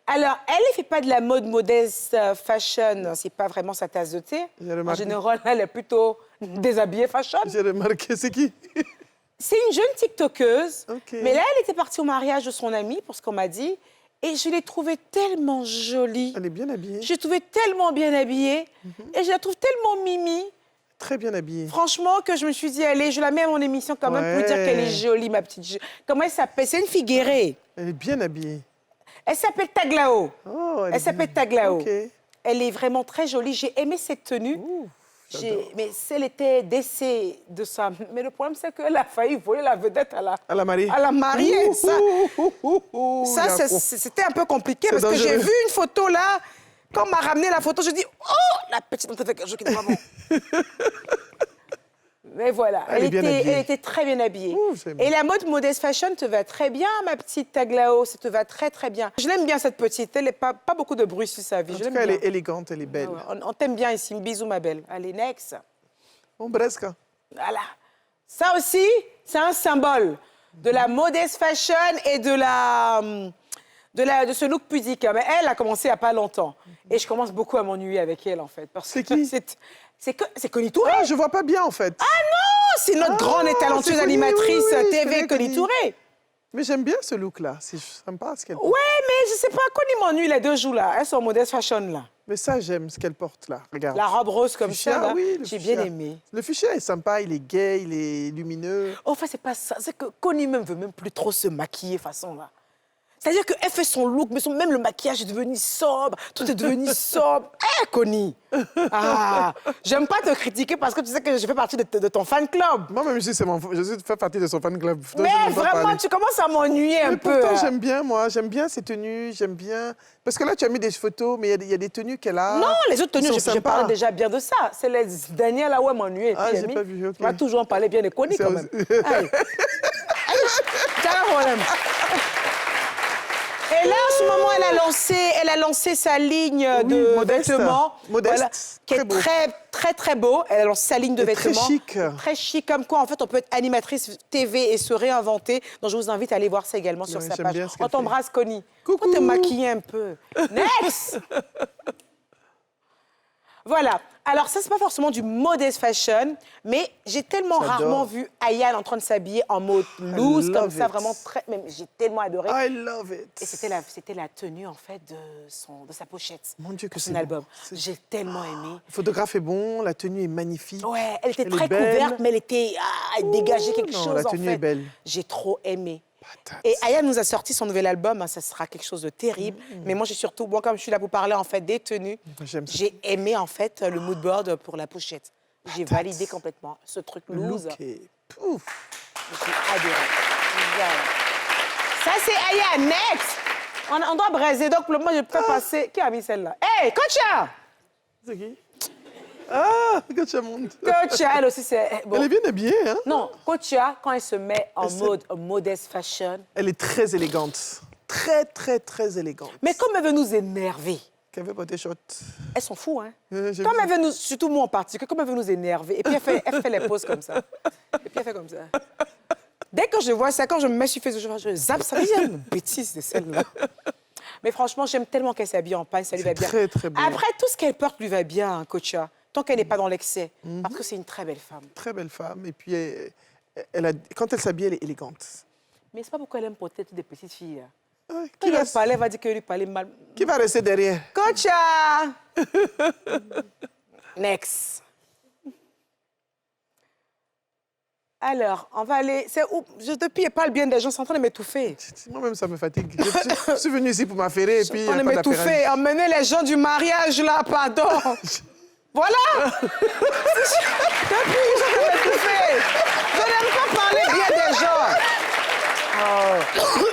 A: Alors, elle ne fait pas de la mode modeste fashion. C'est pas vraiment sa tasse de thé.
C: J'ai
A: En
C: remarqué.
A: général, elle est plutôt déshabillée fashion.
C: J'ai remarqué, c'est qui?
A: C'est une jeune TikTokeuse.
C: Ok.
A: Mais là, elle était partie au mariage de son amie, pour ce qu'on m'a dit. Et je l'ai trouvée tellement jolie.
C: Elle est bien habillée.
A: Je l'ai trouvée tellement bien habillée. Et je la trouve tellement mimi.
C: Très bien habillée.
A: Franchement, que je me suis dit, allez, je la mets à mon émission quand même pour dire
C: Ouais.
A: qu'elle est jolie, ma petite. Comment elle s'appelle? C'est une fille guérée.
C: Elle est bien habillée.
A: Elle s'appelle Taglao.
C: Oh,
A: Elle s'appelle Taglao.
C: Ok.
A: Elle est vraiment très jolie. J'ai aimé cette tenue.
C: Ouh, j'adore.
A: Mais si elle était d'essai de ça. Mais le problème, c'est qu'elle a failli voler la vedette
C: À la mariée.
A: à la mariée. Ça,
C: Ça,
A: c'était un peu compliqué
C: C'est
A: parce que j'ai
C: dangereux.
A: vu une photo là. Quand on m'a ramené la photo, je dis oh, la petite, on t'a fait quelque chose qui n'est pas bon. Mais voilà,
C: Elle est bien habillée.
A: elle était très bien habillée.
C: Ouh, c'est bon.
A: Et la mode modeste fashion te va très bien, ma petite Taglao. Ça te va très, très bien. Je l'aime bien, cette petite. Elle n'a pas beaucoup de bruit sur sa vie.
C: En
A: Je
C: tout
A: l'aime
C: cas, elle
A: bien.
C: est élégante, elle est belle.
A: Ah ouais, on t'aime bien ici. Bisous, ma belle. Allez, next.
C: Bon, presque.
A: Voilà. Ça aussi, c'est un symbole de la modeste fashion et de ce look pudique. Mais elle a commencé il n'y a pas longtemps. Et je commence beaucoup à m'ennuyer avec elle, en fait.
C: C'est qui?
A: C'est Connie Touré.
C: Ah, je vois pas bien, en fait.
A: C'est notre grande et talentueuse
C: c'est Connie,
A: animatrice
C: oui, oui, je
A: TV,
C: connais
A: Connie
C: Connie.
A: Touré.
C: Mais j'aime bien ce look-là. C'est sympa ce qu'elle porte.
A: Ouais, mais je sais pas, Connie m'ennuie les 2 jours, là. Elles sont modeste fashion, là.
C: Mais ça, j'aime ce qu'elle porte, là. Regarde.
A: La robe rose comme
C: Fuchsia,
A: ça, là.
C: oui, le
A: J'ai
C: fuchsia.
A: bien aimé.
C: Le fuchsia est sympa, il est gay, il est lumineux.
A: Oh, enfin, c'est pas ça. C'est que Connie même veut même plus trop se maquiller, façon, là. C'est-à-dire qu'elle fait son look, mais même le maquillage est devenu sobre, tout est devenu sobre. Hé, Connie! Ah, j'aime pas te critiquer parce que tu sais que je fais partie de ton fan club.
C: Moi-même, je fais partie de son fan club. Donc,
A: Mais
C: je ne peux pas
A: vraiment,
C: parler.
A: tu commences à m'ennuyer un
C: Mais
A: peu.
C: pourtant,
A: hein.
C: j'aime bien, moi. J'aime bien ses tenues, j'aime bien... Parce que là, tu as mis des photos, mais il y a des tenues qu'elle a.
A: Non, les autres tenues,
C: qui sont
A: je
C: sympas.
A: parle déjà bien de ça. C'est les dernières là où elle m'ennuie. Et
C: Ah,
A: puis,
C: j'ai
A: Amy,
C: pas vu, ok.
A: tu vas toujours en parler bien de Connie
C: C'est
A: quand même.
C: aussi-
A: Allez. T'as un problème. Et là, en ce moment, elle a lancé sa ligne
C: Oui,
A: de
C: modeste.
A: vêtements.
C: Modeste,
A: qui est
C: très beau.
A: très, très beau. Elle a lancé sa ligne de
C: Et très
A: vêtements.
C: chic.
A: Très chic. Comme quoi, en fait, on peut être animatrice TV et se réinventer. Donc, je vous invite à aller voir ça également sur
C: Ouais,
A: sa
C: j'aime
A: page.
C: bien ce qu'elle
A: On t'embrasse, Connie.
C: Coucou.
A: Faut te maquiller un peu. Next! Voilà. Alors, ça, c'est pas forcément du modest fashion, mais j'ai tellement
C: J'adore.
A: rarement vu Ayane en train de s'habiller en mode loose, comme
C: love
A: ça,
C: it.
A: vraiment très... Même, j'ai tellement adoré.
C: I love it.
A: Et c'était la tenue, en fait, de sa pochette.
C: Mon Dieu, que
A: pour
C: c'est
A: son
C: beau.
A: album.
C: C'est-
A: J'ai tellement aimé.
C: Le photographe est bon, la tenue est magnifique.
A: Ouais, elle était
C: Elle
A: très
C: est belle.
A: couverte, mais elle dégageait quelque
C: non,
A: chose,
C: la
A: en
C: tenue
A: fait.
C: est belle.
A: J'ai trop aimé.
C: Patate.
A: Et Ayane nous a sorti son nouvel album, hein, ça sera quelque chose de terrible. Mais moi, j'ai surtout, moi, comme je suis là pour parler en fait des tenues,
C: J'aime ça.
A: j'ai aimé en fait le mood board pour la pochette. J'ai validé complètement ce truc
C: Le
A: loose.
C: look est... Pouf.
A: J'ai adoré. Voilà. Ça, c'est Ayane. Next. On doit braiser, donc pour le moment, je peux passer. Qui a mis celle-là? Hey, Kocha!
C: C'est qui? Ah, regarde, ça monte.
A: Kocha, elle aussi, c'est. Bon.
C: Elle est bien habillée, hein?
A: Non, Kocha, quand elle se met en
C: Elle se-
A: mode modest fashion,
C: Elle est très élégante. Très, très, très élégante.
A: mais comme elle veut nous énerver,
C: Qu'elle veut pas tes shots.
A: elles sont fous, hein?
C: J'aime
A: Comme
C: ça.
A: elle veut nous, surtout moi en particulier, comme elle veut nous énerver, et puis elle fait les poses comme ça. Et puis elle fait comme ça. Dès que je vois ça, quand je me mets sur Facebook, je zappe, ça veut dire une bêtise de celle-là. Mais franchement, j'aime tellement qu'elle s'habille en pagne, ça lui va
C: C'est
A: bien.
C: très, très beau.
A: Après, tout ce qu'elle porte lui va bien, hein, Kocha, tant qu'elle n'est pas dans l'excès, parce que c'est une très belle femme.
C: Très belle femme. Et puis, quand elle s'habille, elle est élégante.
A: Mais c'est pas pourquoi elle aime porter toutes des petites filles. Là.
C: Ah,
A: Quand elle parle, elle va dire qu'elle lui parlait mal.
C: qui va rester derrière?
A: Kocha! Next. Alors, on va aller... C'est où? Je te pille pas le bien des gens, sont en train de m'étouffer.
C: Moi-même, ça me fatigue. Je suis venu ici pour m'affairer et puis...
A: Ils sont en train de m'étouffer. Emmenez les gens du mariage, là, pardon. Voilà. Depuis, ils sont en train de m'étouffer. Je n'aime pas parler bien des gens.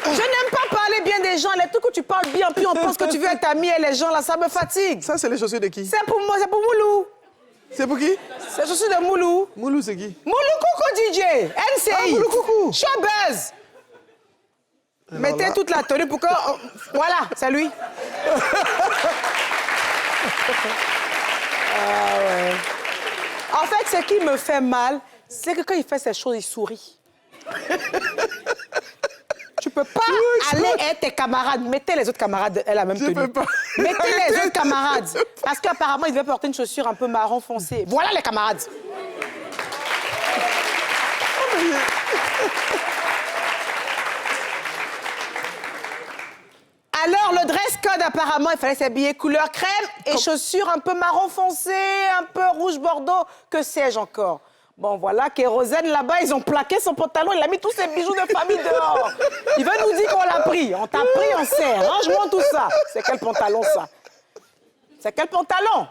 A: Je n'aime pas parler bien des gens. Les trucs où tu parles bien, puis on pense que tu veux être ami et les gens, là, ça me fatigue.
C: Ça, c'est les chaussures de qui?
A: C'est pour moi, c'est pour Moulou.
C: C'est pour qui?
A: C'est les chaussures de Moulou.
C: Moulou, c'est qui?
A: Moulou Coucou DJ, NCI.
C: Ah, Moulou Coucou.
A: Showbuzz.
C: Alors
A: Mettez
C: là...
A: toute la tenue pour que... Voilà, c'est lui. Ah ouais. En fait, ce qui me fait mal, c'est que quand il fait ces choses, il sourit. Tu peux pas aller être tes camarades. Mettez les autres camarades à la même tenue.
C: Je peux pas.
A: Mettez les autres camarades. Parce qu'apparemment, il devait porter une chaussure un peu marron foncé. Voilà les camarades. Alors, le dress code, apparemment, il fallait s'habiller couleur crème et chaussures un peu marron foncé, un peu rouge bordeaux, que sais-je encore. Bon, voilà, Kérosène, là-bas, ils ont plaqué son pantalon, il a mis tous ses bijoux de famille dehors. Il veut nous dire qu'on l'a pris. On t'a pris, on sait. Range-moi tout ça. C'est quel pantalon, ça? C'est quel pantalon?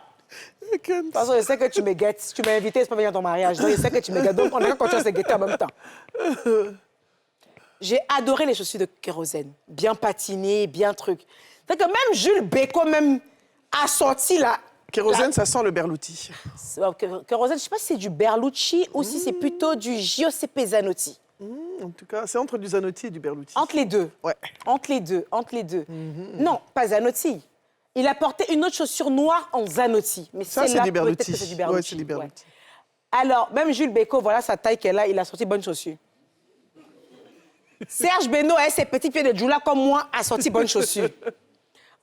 A: De toute façon, je sais que tu me guettes. Si tu m'as invité, c'est pas venir à ton mariage. Donc, je sais que tu me guettes. Donc, on est continuer à se guetter en même temps. J'ai adoré les chaussures de Kérosène. Bien patinées, bien truc. C'est que même Jules Bécaud, même, a sorti là.
C: Kérosène, ça sent le berlouti.
A: Kérosène, je ne sais pas si c'est du Berlucci ou si c'est plutôt du Giuseppe Zanotti.
C: En tout cas, c'est entre du Zanotti et du berlouti.
A: Entre les deux.
C: Ouais.
A: Entre les deux, entre les deux. Non, pas Zanotti. Il a porté une autre chaussure noire en Zanotti. Mais
C: Ça, c'est du berlouti.
A: Peut-être que c'est du berlouti.
C: Ouais, c'est du berlouti.
A: Ouais. Alors, même Jules Bécaud, voilà sa taille qu'elle a, il a sorti bonne chaussure. Serge Beno, avec ses petits pieds de Djoula comme moi, a sorti bonne chaussure.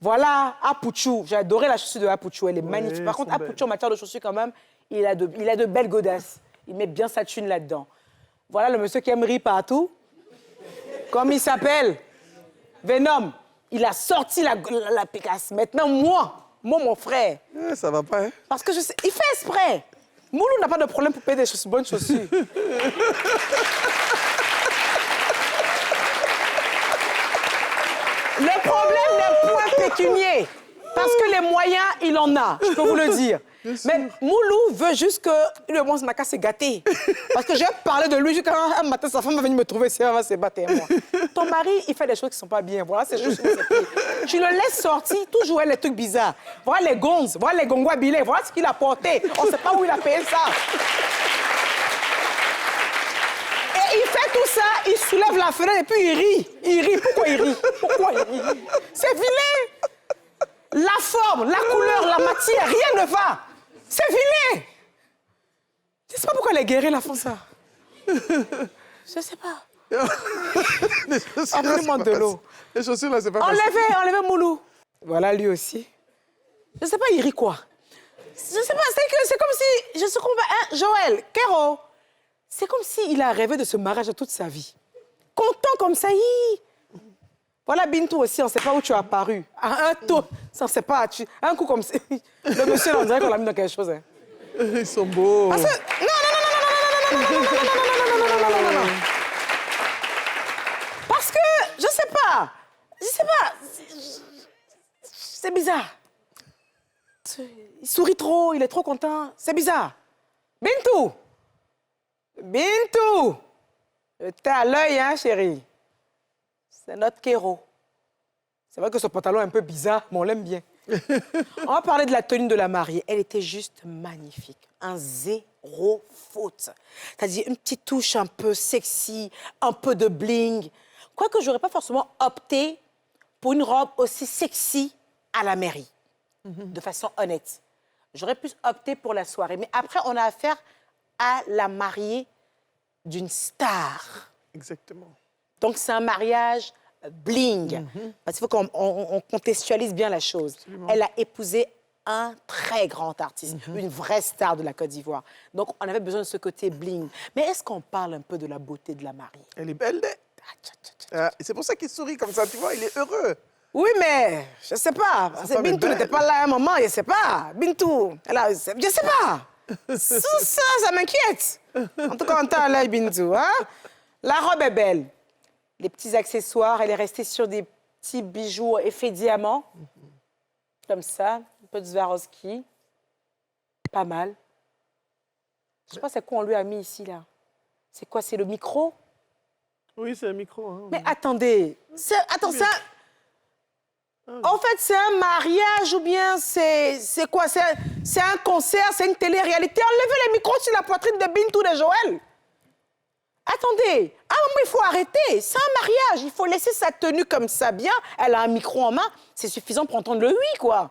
A: Voilà, Apuchou. J'ai adoré la chaussure de Apuchou, elle est magnifique. Par contre, Apuchou, en matière de chaussures, quand même, il a de belles godasses. Il met bien sa thune là-dedans. Voilà le monsieur qui aime rire partout. Comme il s'appelle, Venom. Il a sorti la pécasse. Maintenant, moi, mon frère.
C: Ça va pas, hein?
A: Parce que je sais, il fait exprès. Moulou n'a pas de problème pour payer des bonnes chaussures. Le problème n'est point pécunier. Parce que les moyens, il en a, je peux vous le dire. Mais Moulou veut juste que le monde n'a qu'à se gâter. Parce que j'ai parlé de lui jusqu'à un matin, sa femme va venir me trouver si elle va se battre. Moi. Ton mari, il fait des choses qui ne sont pas bien. Voilà, c'est juste. Tu le laisses sortir, toujours les trucs bizarres. Voilà les gonzes, voilà les gongois bilés, voilà ce qu'il a porté. On ne sait pas où il a payé ça. Et il fait tout ça, il soulève la fenêtre et puis il rit. Il rit. Pourquoi il rit? Pourquoi il rit? C'est vilain. La forme, la couleur, la matière, rien ne va. C'est vilain. Je ne sais pas pourquoi les guerriers la font ça. Je ne sais pas. Amenez-moi de l'eau.
C: Les chaussures, là, c'est pas facile.
A: Enlevez Moulou. Voilà, lui aussi. Je ne sais pas, il rit quoi? Je ne sais pas, c'est comme si... Je sais pas, hein, Joël, Kéro, c'est comme s'il a rêvé de ce mariage toute sa vie. Content comme ça, Voilà Bintou aussi, on ne sait pas où tu as apparu. À un taux, ça on ne sait pas. Un coup comme ça. Le monsieur, on dirait qu'on l'a mis dans quelque chose. Hein.
C: Ils sont beaux.
A: Parce que... Non. Parce que, je sais pas. C'est bizarre. Il sourit trop, il est trop content. C'est bizarre. Bintou. T'es à l'œil, hein, chérie. C'est notre Kéro. C'est vrai que ce pantalon est un peu bizarre, mais on l'aime bien. On va parler de la tenue de la mariée. Elle était juste magnifique. Un zéro faute. C'est-à-dire une petite touche un peu sexy, un peu de bling. Quoique je n'aurais pas forcément opté pour une robe aussi sexy à la mairie. De façon honnête. J'aurais plus opté pour la soirée. Mais après, on a affaire à la mariée d'une star.
C: Exactement.
A: Donc, c'est un mariage bling. Parce qu'il faut qu'on contextualise bien la chose. Absolument. Elle a épousé un très grand artiste, une vraie star de la Côte d'Ivoire. Donc, on avait besoin de ce côté bling. Mais est-ce qu'on parle un peu de la beauté de la mariée?
C: Elle est belle, c'est pour ça qu'il sourit comme ça, tu vois, il est heureux.
A: Oui, mais je ne sais pas. Bintou n'était pas là à un moment, je ne sais pas. Bintou, je ne sais pas. Ça m'inquiète. En tout cas, on t'a à l'œil, Bintou. Hein? La robe est belle. Les petits accessoires, elle est restée sur des petits bijoux effets diamant. Comme ça, un peu de Swarovski. Pas mal. Je sais pas c'est quoi on lui a mis ici, là. C'est quoi, c'est le micro?
C: Oui, c'est un micro. Hein.
A: Mais attendez, attends, ça... En fait, c'est un mariage ou bien c'est quoi? C'est un concert, c'est une télé-réalité. Enlevez les micros sur la poitrine de Bintou de Joël. Attendez, à un moment, il faut arrêter. C'est un mariage, il faut laisser sa tenue comme ça bien. Elle a un micro en main, c'est suffisant pour entendre le oui, quoi.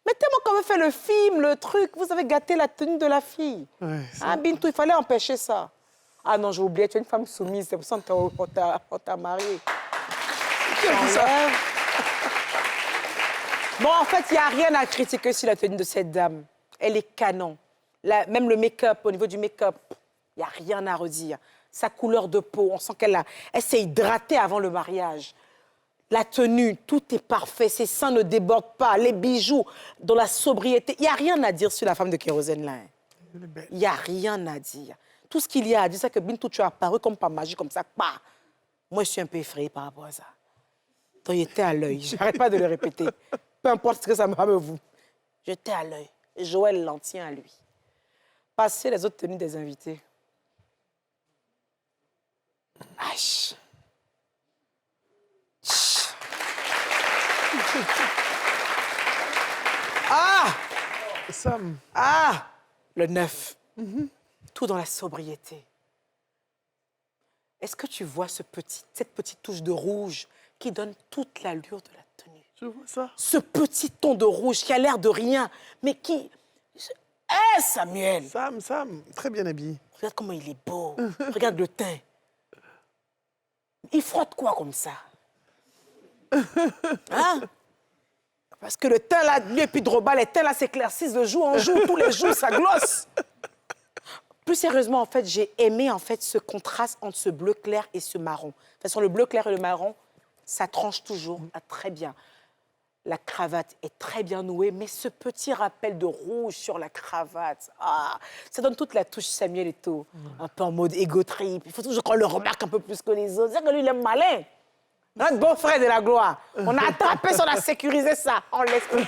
A: Mais tellement qu'on veut faire le film, le truc, vous avez gâté la tenue de la fille.
C: Ouais,
A: Hein, Bintou, il fallait empêcher ça. Ah non, j'ai oublié, tu es une femme soumise, c'est pour ça qu'on t'a mariée.
C: Qui a dit ça?
A: Bon, en fait, il n'y a rien à critiquer sur la tenue de cette dame. Elle est canon. Même le make-up, au niveau du make-up, il n'y a rien à redire. Sa couleur de peau, on sent qu'elle s'est hydratée avant le mariage. La tenue, tout est parfait. Ses seins ne débordent pas. Les bijoux, dans la sobriété. Il n'y a rien à dire sur la femme de Kérosène, là. Hein. Il n'y a rien à dire. Tout ce qu'il y a à dire, c'est que Bintou, tu as apparu comme par magie, comme ça. Bah. Moi, je suis un peu effrayée par rapport à ça. Donc, j'étais à l'œil. Je n'arrête pas de le répéter. Peu importe ce que ça me va, vous. J'étais à l'œil. Et Joël l'en tient à lui. Passez les autres tenues des invités. Aïe. Ah!
C: Sam.
A: Ah! Le neuf. Tout dans la sobriété. Est-ce que tu vois cette petite touche de rouge qui donne toute l'allure de la tenue?
C: Je vois ça.
A: Ce petit ton de rouge qui a l'air de rien, mais qui... Eh, Samuel!
C: Sam, très bien habillé.
A: Regarde comment il est beau. Regarde le teint. Il frotte quoi comme ça? Hein? Parce que le teint là, lui et puis Droba, les teints là s'éclaircissent de jour en jour, tous les jours, ça glosse. Plus sérieusement, en fait, j'ai aimé en fait ce contraste entre ce bleu clair et ce marron. De toute façon, le bleu clair et le marron, ça tranche toujours très bien. La cravate est très bien nouée, mais ce petit rappel de rouge sur la cravate, ça donne toute la touche Samuel Eto'o, un peu en mode égo trip. Il faut toujours qu'on le remarque un peu plus que les autres. C'est que lui, il est malin. Notre beau-frère de la gloire. On a attrapé ça, on a sécurisé ça. On l'explique.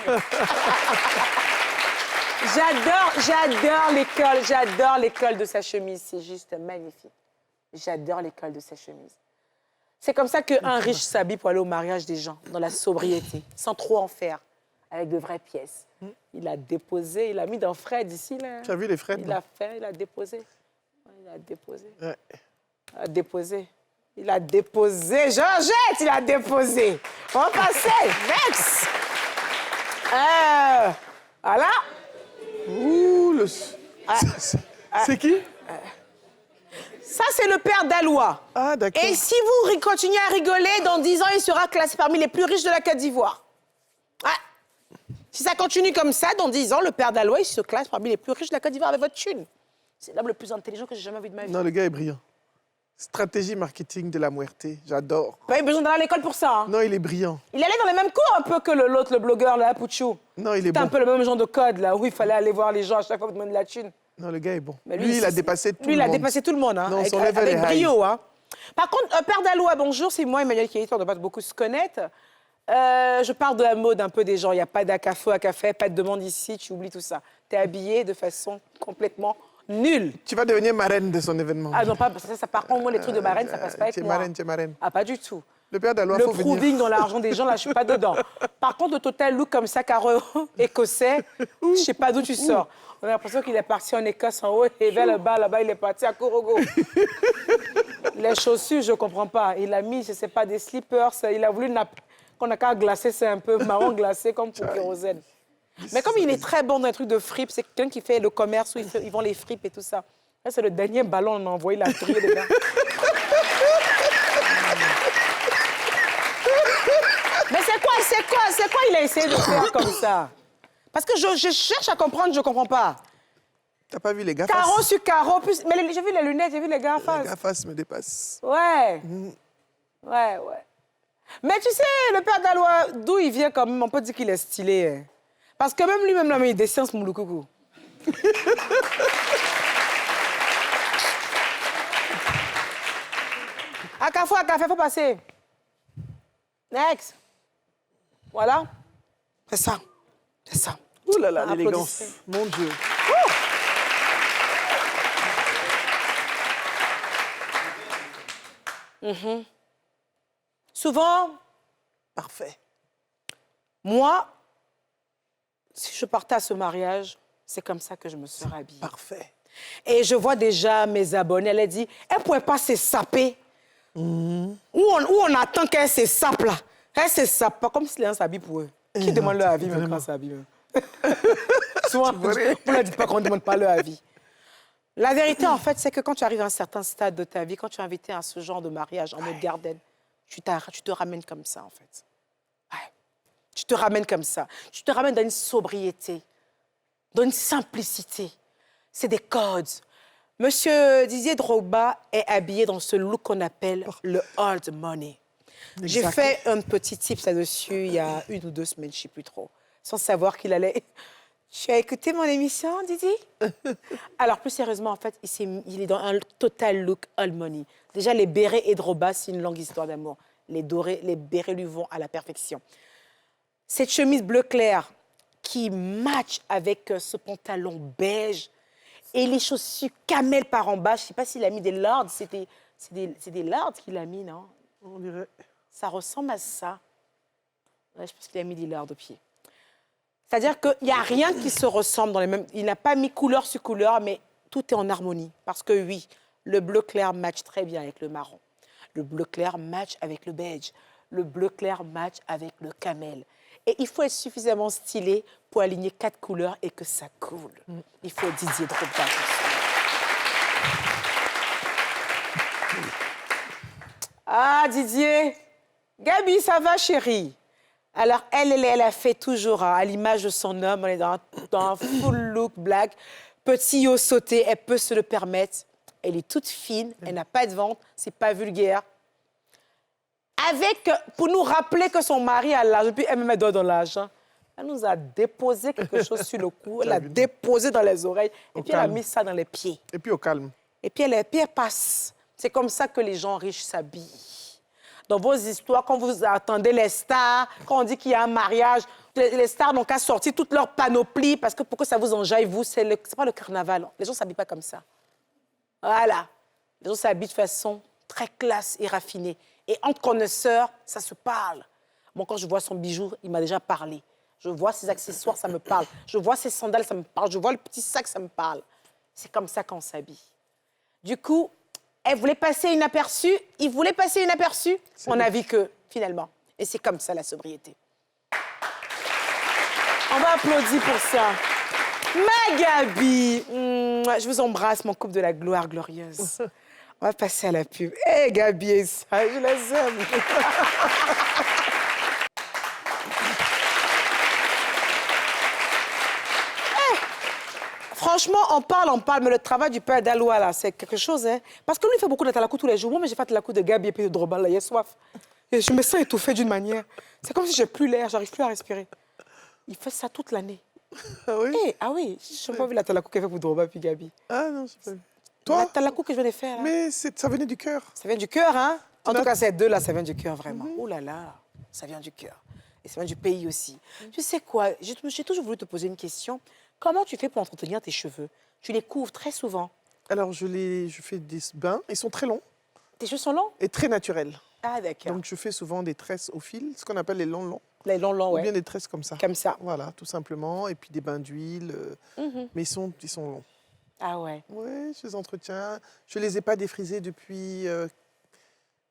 A: J'adore l'école de sa chemise. C'est juste magnifique. J'adore l'école de sa chemise. C'est comme ça qu'un riche s'habille pour aller au mariage des gens, dans la sobriété, sans trop en faire, avec de vraies pièces. Il a déposé, il a mis dans Fred ici, là.
C: Tu as vu les Fred?
A: Il a fait, il a déposé. Il a déposé.
C: Ouais.
A: Il a déposé. Il a déposé. Georgette, il a déposé. On va passer. Next. Voilà.
C: Ouh, le... C'est qui?
A: Ça, c'est le père d'Aloua.
C: Ah, d'accord.
A: Et si vous continuez à rigoler, dans 10 ans, il sera classé parmi les plus riches de la Côte d'Ivoire. Ouais. Si ça continue comme ça, dans 10 ans, le père d'Aloua, il se classe parmi les plus riches de la Côte d'Ivoire avec votre thune. C'est l'homme le plus intelligent que j'ai jamais vu de ma vie.
C: Non, le gars est brillant. Stratégie marketing de la Muerte, j'adore.
A: Pas eu besoin d'aller à l'école pour ça. Hein.
C: Non, il est brillant.
A: Il allait dans les mêmes cours un peu que l'autre, le blogueur, là, Pouchou.
C: Non, il est
A: C'était
C: bon.
A: un peu le même genre de code, là, où il fallait aller voir les gens à chaque fois pour demander de la thune.
C: Non, le gars est bon.
A: Mais
C: Lui, il a dépassé tout le monde.
A: Lui, il a dépassé tout le monde, hein,
C: Non,
A: avec,
C: son level
A: avec
C: est high.
A: brio. Hein. Par contre, père d'Aloua, bonjour, c'est moi, Emmanuel Kielito, on ne doit pas beaucoup se connaître. Je parle de la mode un peu des gens. Il n'y a pas d'acafo à café, pas de demande ici, tu oublies tout ça. Tu es habillée de façon complètement nulle.
C: Tu vas devenir marraine de son événement.
A: Ah non, pas ça par contre, moi, les trucs de marraine, ça passe pas avec
C: Tu es
A: moi.
C: marraine, tu es marraine.
A: Ah, pas du tout.
C: Le père d'Aloua,
A: Le
C: faut venir.
A: proving dans l'argent des gens, là, je suis pas dedans. Par contre, le total look comme ça, carreau écossais, je sais pas d'où tu sors. On a l'impression qu'il est parti en Écosse en haut et vers le bas, là-bas, il est parti à Korogo. Les chaussures, je comprends pas. Il a mis, je sais pas, des slippers. Il a voulu qu'on a qu'à glacer, c'est un peu marron glacé comme pour Kérosène. Mais comme il est très bon dans les trucs de fripes, c'est quelqu'un qui fait le commerce où ils vend les fripes et tout ça. Là, c'est le dernier ballon qu'on a envoyé, il a trié dedans. Mais c'est quoi il a essayé de faire comme ça? Parce que je cherche à comprendre, je comprends pas.
C: T'as pas vu les gars
A: Carreau sur carreau, plus... mais j'ai vu les lunettes, j'ai vu les gars en face.
C: Les gars face me dépassent.
A: Ouais. Ouais. Mais tu sais, le père d'Aloua, d'où il vient quand même, on peut dire qu'il est stylé. Hein. Parce que même lui-même, là, il est des sciences, Mouloukoukou. À café, faut passer. Next. Voilà. C'est ça. C'est ça.
C: Oh là là, l'élégance.
A: Applaudissez.
C: Mon Dieu.
A: Souvent,
C: Parfait.
A: moi, si je partais à ce mariage, c'est comme ça que je me serais habillée.
C: Parfait.
A: Et je vois déjà mes abonnés, elle a dit, elle ne pourrait pas se saper. Où on attend qu'elle se sape là. Elle se sape pas, comme si les gens s'habillent pour eux. Qui demande leur avis même quand ça s'habille? Souvent, on ne dit pas qu'on ne demande pas leur avis. La vérité, en fait, c'est que quand tu arrives à un certain stade de ta vie, quand tu es invité à ce genre de mariage en mode garden, tu te ramènes comme ça, en fait. Ouais. Tu te ramènes comme ça. Tu te ramènes dans une sobriété, dans une simplicité. C'est des codes. Monsieur Didier Drogba est habillé dans ce look qu'on appelle le old money. J'ai
C: Exact.
A: fait un petit tip là-dessus il y a 1 ou 2 semaines, je ne sais plus trop, sans savoir qu'il allait... Tu as écouté mon émission, Didi? Alors, plus sérieusement, en fait, il est dans un total look old money. Déjà, les bérets et Drogba, c'est une longue histoire d'amour. Les bérets lui vont à la perfection. Cette chemise bleu clair qui match avec ce pantalon beige et les chaussures camel par en bas. Je ne sais pas s'il a mis des lords. C'est des lords qu'il a mis, non?
C: On dirait.
A: Ça ressemble à ça. Ouais, je pense qu'il a mis des lords au pied. C'est-à-dire qu'il n'y a rien qui se ressemble dans les mêmes... Il n'a pas mis couleur sur couleur, mais tout est en harmonie. Parce que oui, le bleu clair match très bien avec le marron. Le bleu clair match avec le beige. Le bleu clair match avec le camel. Et il faut être suffisamment stylé pour aligner 4 couleurs et que ça coule. Il faut Didier Drogba pour ça. Ah, Didier. Gabi, ça va, chérie? Alors, elle a fait toujours, à l'image de son homme, on est dans un full look black, petit haut sauté, elle peut se le permettre. Elle est toute fine, elle n'a pas de ventre, c'est pas vulgaire. Pour nous rappeler que son mari a l'âge, puis elle me met dans l'âge. Elle nous a déposé quelque chose sur le cou, elle l'a déposé dans les oreilles, et puis elle a mis ça dans les pieds.
C: Et puis au calme.
A: Et puis elle passe. C'est comme ça que les gens riches s'habillent. Dans vos histoires, quand vous attendez les stars, quand on dit qu'il y a un mariage, les stars n'ont qu'à sortir toute leur panoplie parce que pour que ça vous enjaille, vous, c'est pas le carnaval. Les gens ne s'habillent pas comme ça. Voilà. Les gens s'habillent de façon très classe et raffinée. Et entre connaisseurs, ça se parle. Moi, quand je vois son bijou, il m'a déjà parlé. Je vois ses accessoires, ça me parle. Je vois ses sandales, ça me parle. Je vois le petit sac, ça me parle. C'est comme ça qu'on s'habille. Du coup, elle voulait passer inaperçue, il voulait passer inaperçu. On a vu que, finalement. Et c'est comme ça, la sobriété. On va applaudir pour ça. Ma Gabi, je vous embrasse, mon couple de la gloire glorieuse. On va passer à la pub. Hé, Gabi et ça, je les aime. Franchement, on parle, mais le travail du père d'Aloua, là, c'est quelque chose, hein. Parce que lui, il fait beaucoup de talakou tous les jours. Moi, mais j'ai fait talakou de Gabi et puis de Drogba, là, il a soif. Et je me sens étouffée d'une manière. C'est comme si j'ai plus l'air, j'arrive plus à respirer. Il fait ça toute l'année.
C: Ah oui?
A: Ah oui, je n'ai pas vu la talakou qu'il fait pour Drogba puis Gabi.
C: Ah non, je sais pas.
A: La
C: Toi?
A: talakou que je venais faire, là.
C: Mais ça venait du cœur.
A: Ça vient du cœur, hein? En tout cas, ces deux-là, ça vient du cœur, vraiment. Oh là là, ça vient du cœur. Et ça vient du pays aussi. Tu sais quoi? J'ai toujours voulu te poser une question. Comment tu fais pour entretenir tes cheveux? Tu les couvres très souvent.
C: Alors, je fais des bains. Ils sont très longs
A: Tes cheveux sont longs?
C: et très naturels.
A: Ah, d'accord.
C: Donc, je fais souvent des tresses au fil, ce qu'on appelle les longs.
A: Les longs,
C: Ou
A: ouais.
C: bien des tresses comme ça.
A: Comme ça.
C: Voilà, tout simplement. Et puis des bains d'huile. Mais ils sont longs.
A: Ah ouais.
C: Oui, je les entretiens. Je ne les ai pas défrisés depuis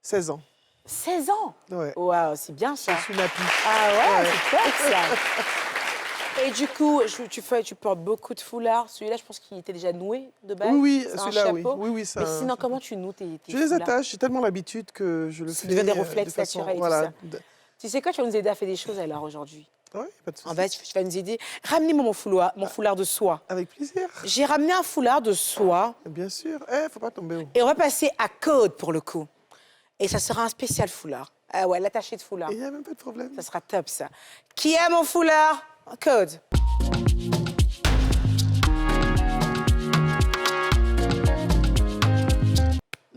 C: 16 ans.
A: 16 ans?
C: Ouais.
A: Waouh, c'est bien ça.
C: Je suis nappie.
A: Ah ouais,
C: Ouais.
A: c'est top ça. Et du coup, tu portes beaucoup de foulards. Celui-là, je pense qu'il était déjà noué de base.
C: Oui,
A: C'est un
C: celui-là, oui.
A: chapeau.
C: Oui, ça.
A: Mais sinon, comment tu noues tes
C: Je les
A: foulards?
C: attache. J'ai tellement l'habitude que je le
A: Ça
C: fais.
A: devient des réflexes
C: de façon-
A: naturels et tout
C: voilà.
A: ça. Tu sais quoi, tu vas nous aider à faire des choses alors aujourd'hui.
C: Oui, pas de souci.
A: En fait, tu vas nous aider. Ramenez-moi mon foulard de soie.
C: Avec plaisir.
A: J'ai ramené un foulard de soie
C: Bien sûr. Faut pas tomber haut.
A: et on va passer à code pour le coup. Et ça sera un spécial foulard. Ah ouais, l'attaché de foulard.
C: Il n'y a même pas de problème.
A: Ça sera top, ça. Qui a mon foulard? Code.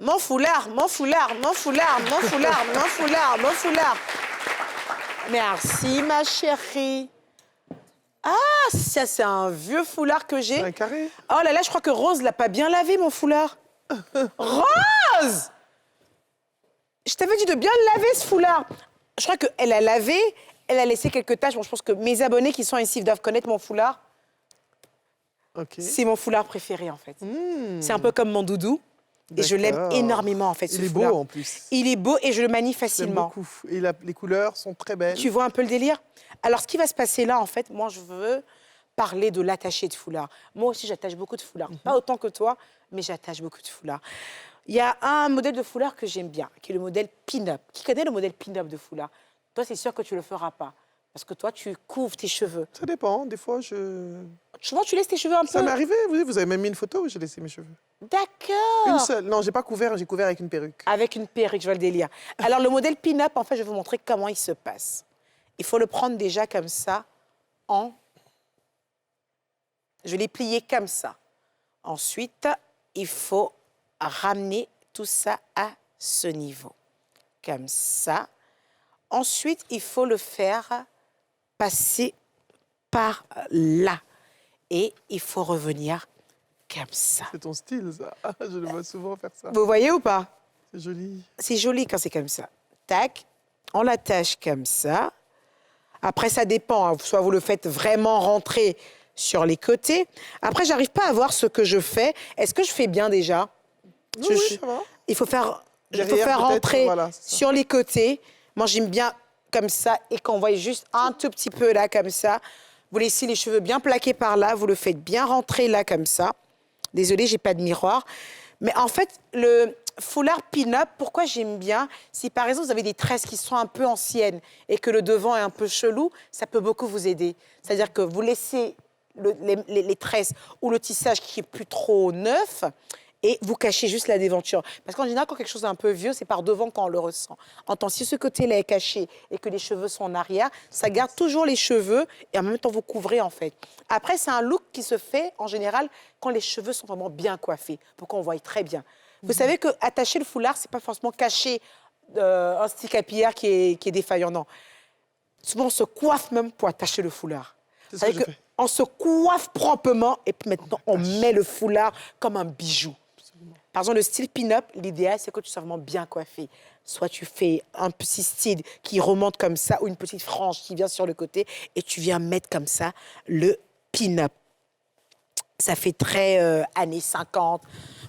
A: mon foulard, mon foulard, mon foulard, mon foulard, mon foulard, mon foulard. Merci, ma chérie. Ah, ça, c'est un vieux foulard que j'ai.
C: Un carré.
A: Oh là là, je crois que Rose l'a pas bien lavé, mon foulard. Rose! Je t'avais dit de bien le laver, ce foulard. Je crois qu'elle a lavé, elle a laissé quelques taches. Bon, je pense que mes abonnés qui sont ici doivent connaître mon foulard.
C: Ok.
A: C'est mon foulard préféré, en fait. C'est un peu comme mon doudou. Et je l'aime
C: D'accord.
A: énormément, en fait, ce
C: Il est
A: foulard.
C: beau, en plus.
A: Il est beau et je le manie
C: J'aime
A: facilement.
C: beaucoup. Et les couleurs sont très belles.
A: Tu vois un peu le délire? Alors, ce qui va se passer là, en fait, moi, je veux parler de l'attaché de foulard. Moi aussi, j'attache beaucoup de foulards. Pas autant que toi, mais j'attache beaucoup de foulards. Il y a un modèle de foulard que j'aime bien, qui est le modèle pin-up. Qui connaît le modèle pin-up de foulard? Toi, c'est sûr que tu le feras pas. Parce que toi, tu couvres tes cheveux.
C: Ça dépend. Des fois,
A: Souvent, tu laisses tes cheveux un
C: Ça
A: peu...
C: m'est arrivé, vous avez même mis une photo où j'ai laissé mes cheveux. Une
A: D'accord.
C: seule. Non, j'ai pas couvert, j'ai couvert avec une perruque.
A: Avec une perruque, je vois le délire. Alors, le modèle pin-up, en fait, je vais vous montrer comment il se passe. Il faut le prendre déjà comme ça, Je vais les plier comme ça. Ensuite, il faut ramener tout ça à ce niveau. Comme ça. Ensuite, il faut le faire passer par là. Et il faut revenir comme ça.
C: C'est ton style, ça. Je le vois souvent faire ça.
A: Vous voyez ou pas?
C: C'est joli.
A: C'est joli quand c'est comme ça. Tac, on l'attache comme ça. Après, ça dépend. Hein. Soit vous le faites vraiment rentrer sur les côtés. Après, j'arrive pas à voir ce que je fais. Est-ce que je fais bien déjà?
C: Oui, ça va.
A: Il faut faire,
C: Derrière, peut-être,
A: rentrer
C: voilà, c'est ça.
A: sur les côtés. Moi, j'aime bien comme ça et qu'on voit juste un tout petit peu là, comme ça. Vous laissez les cheveux bien plaqués par là. Vous le faites bien rentrer là, comme ça. Désolée, j'ai pas de miroir. Mais en fait, le foulard pin-up, pourquoi j'aime bien? Si par exemple, vous avez des tresses qui sont un peu anciennes et que le devant est un peu chelou, ça peut beaucoup vous aider. C'est-à-dire que vous laissez les tresses ou le tissage qui est plus trop neuf et vous cachez juste la déventure. Parce qu'en général, quand quelque chose est un peu vieux, c'est par devant qu'on le ressent. En tant si ce côté-là est caché et que les cheveux sont en arrière, ça garde toujours les cheveux et en même temps, vous couvrez en fait. Après, c'est un look qui se fait en général quand les cheveux sont vraiment bien coiffés, pour qu'on voie très bien. Vous savez qu'attacher le foulard, c'est pas forcément cacher un stick à pierre qui est défaillant, non. Souvent, on se coiffe même pour attacher le foulard.
C: C'est ce que je fais.
A: On se coiffe proprement et puis maintenant, on met le foulard comme un bijou. Par exemple, le style pin-up, l'idéal, c'est que tu sois vraiment bien coiffé. Soit tu fais un petit style qui remonte comme ça ou une petite frange qui vient sur le côté et tu viens mettre comme ça le pin-up. Ça fait très années 50.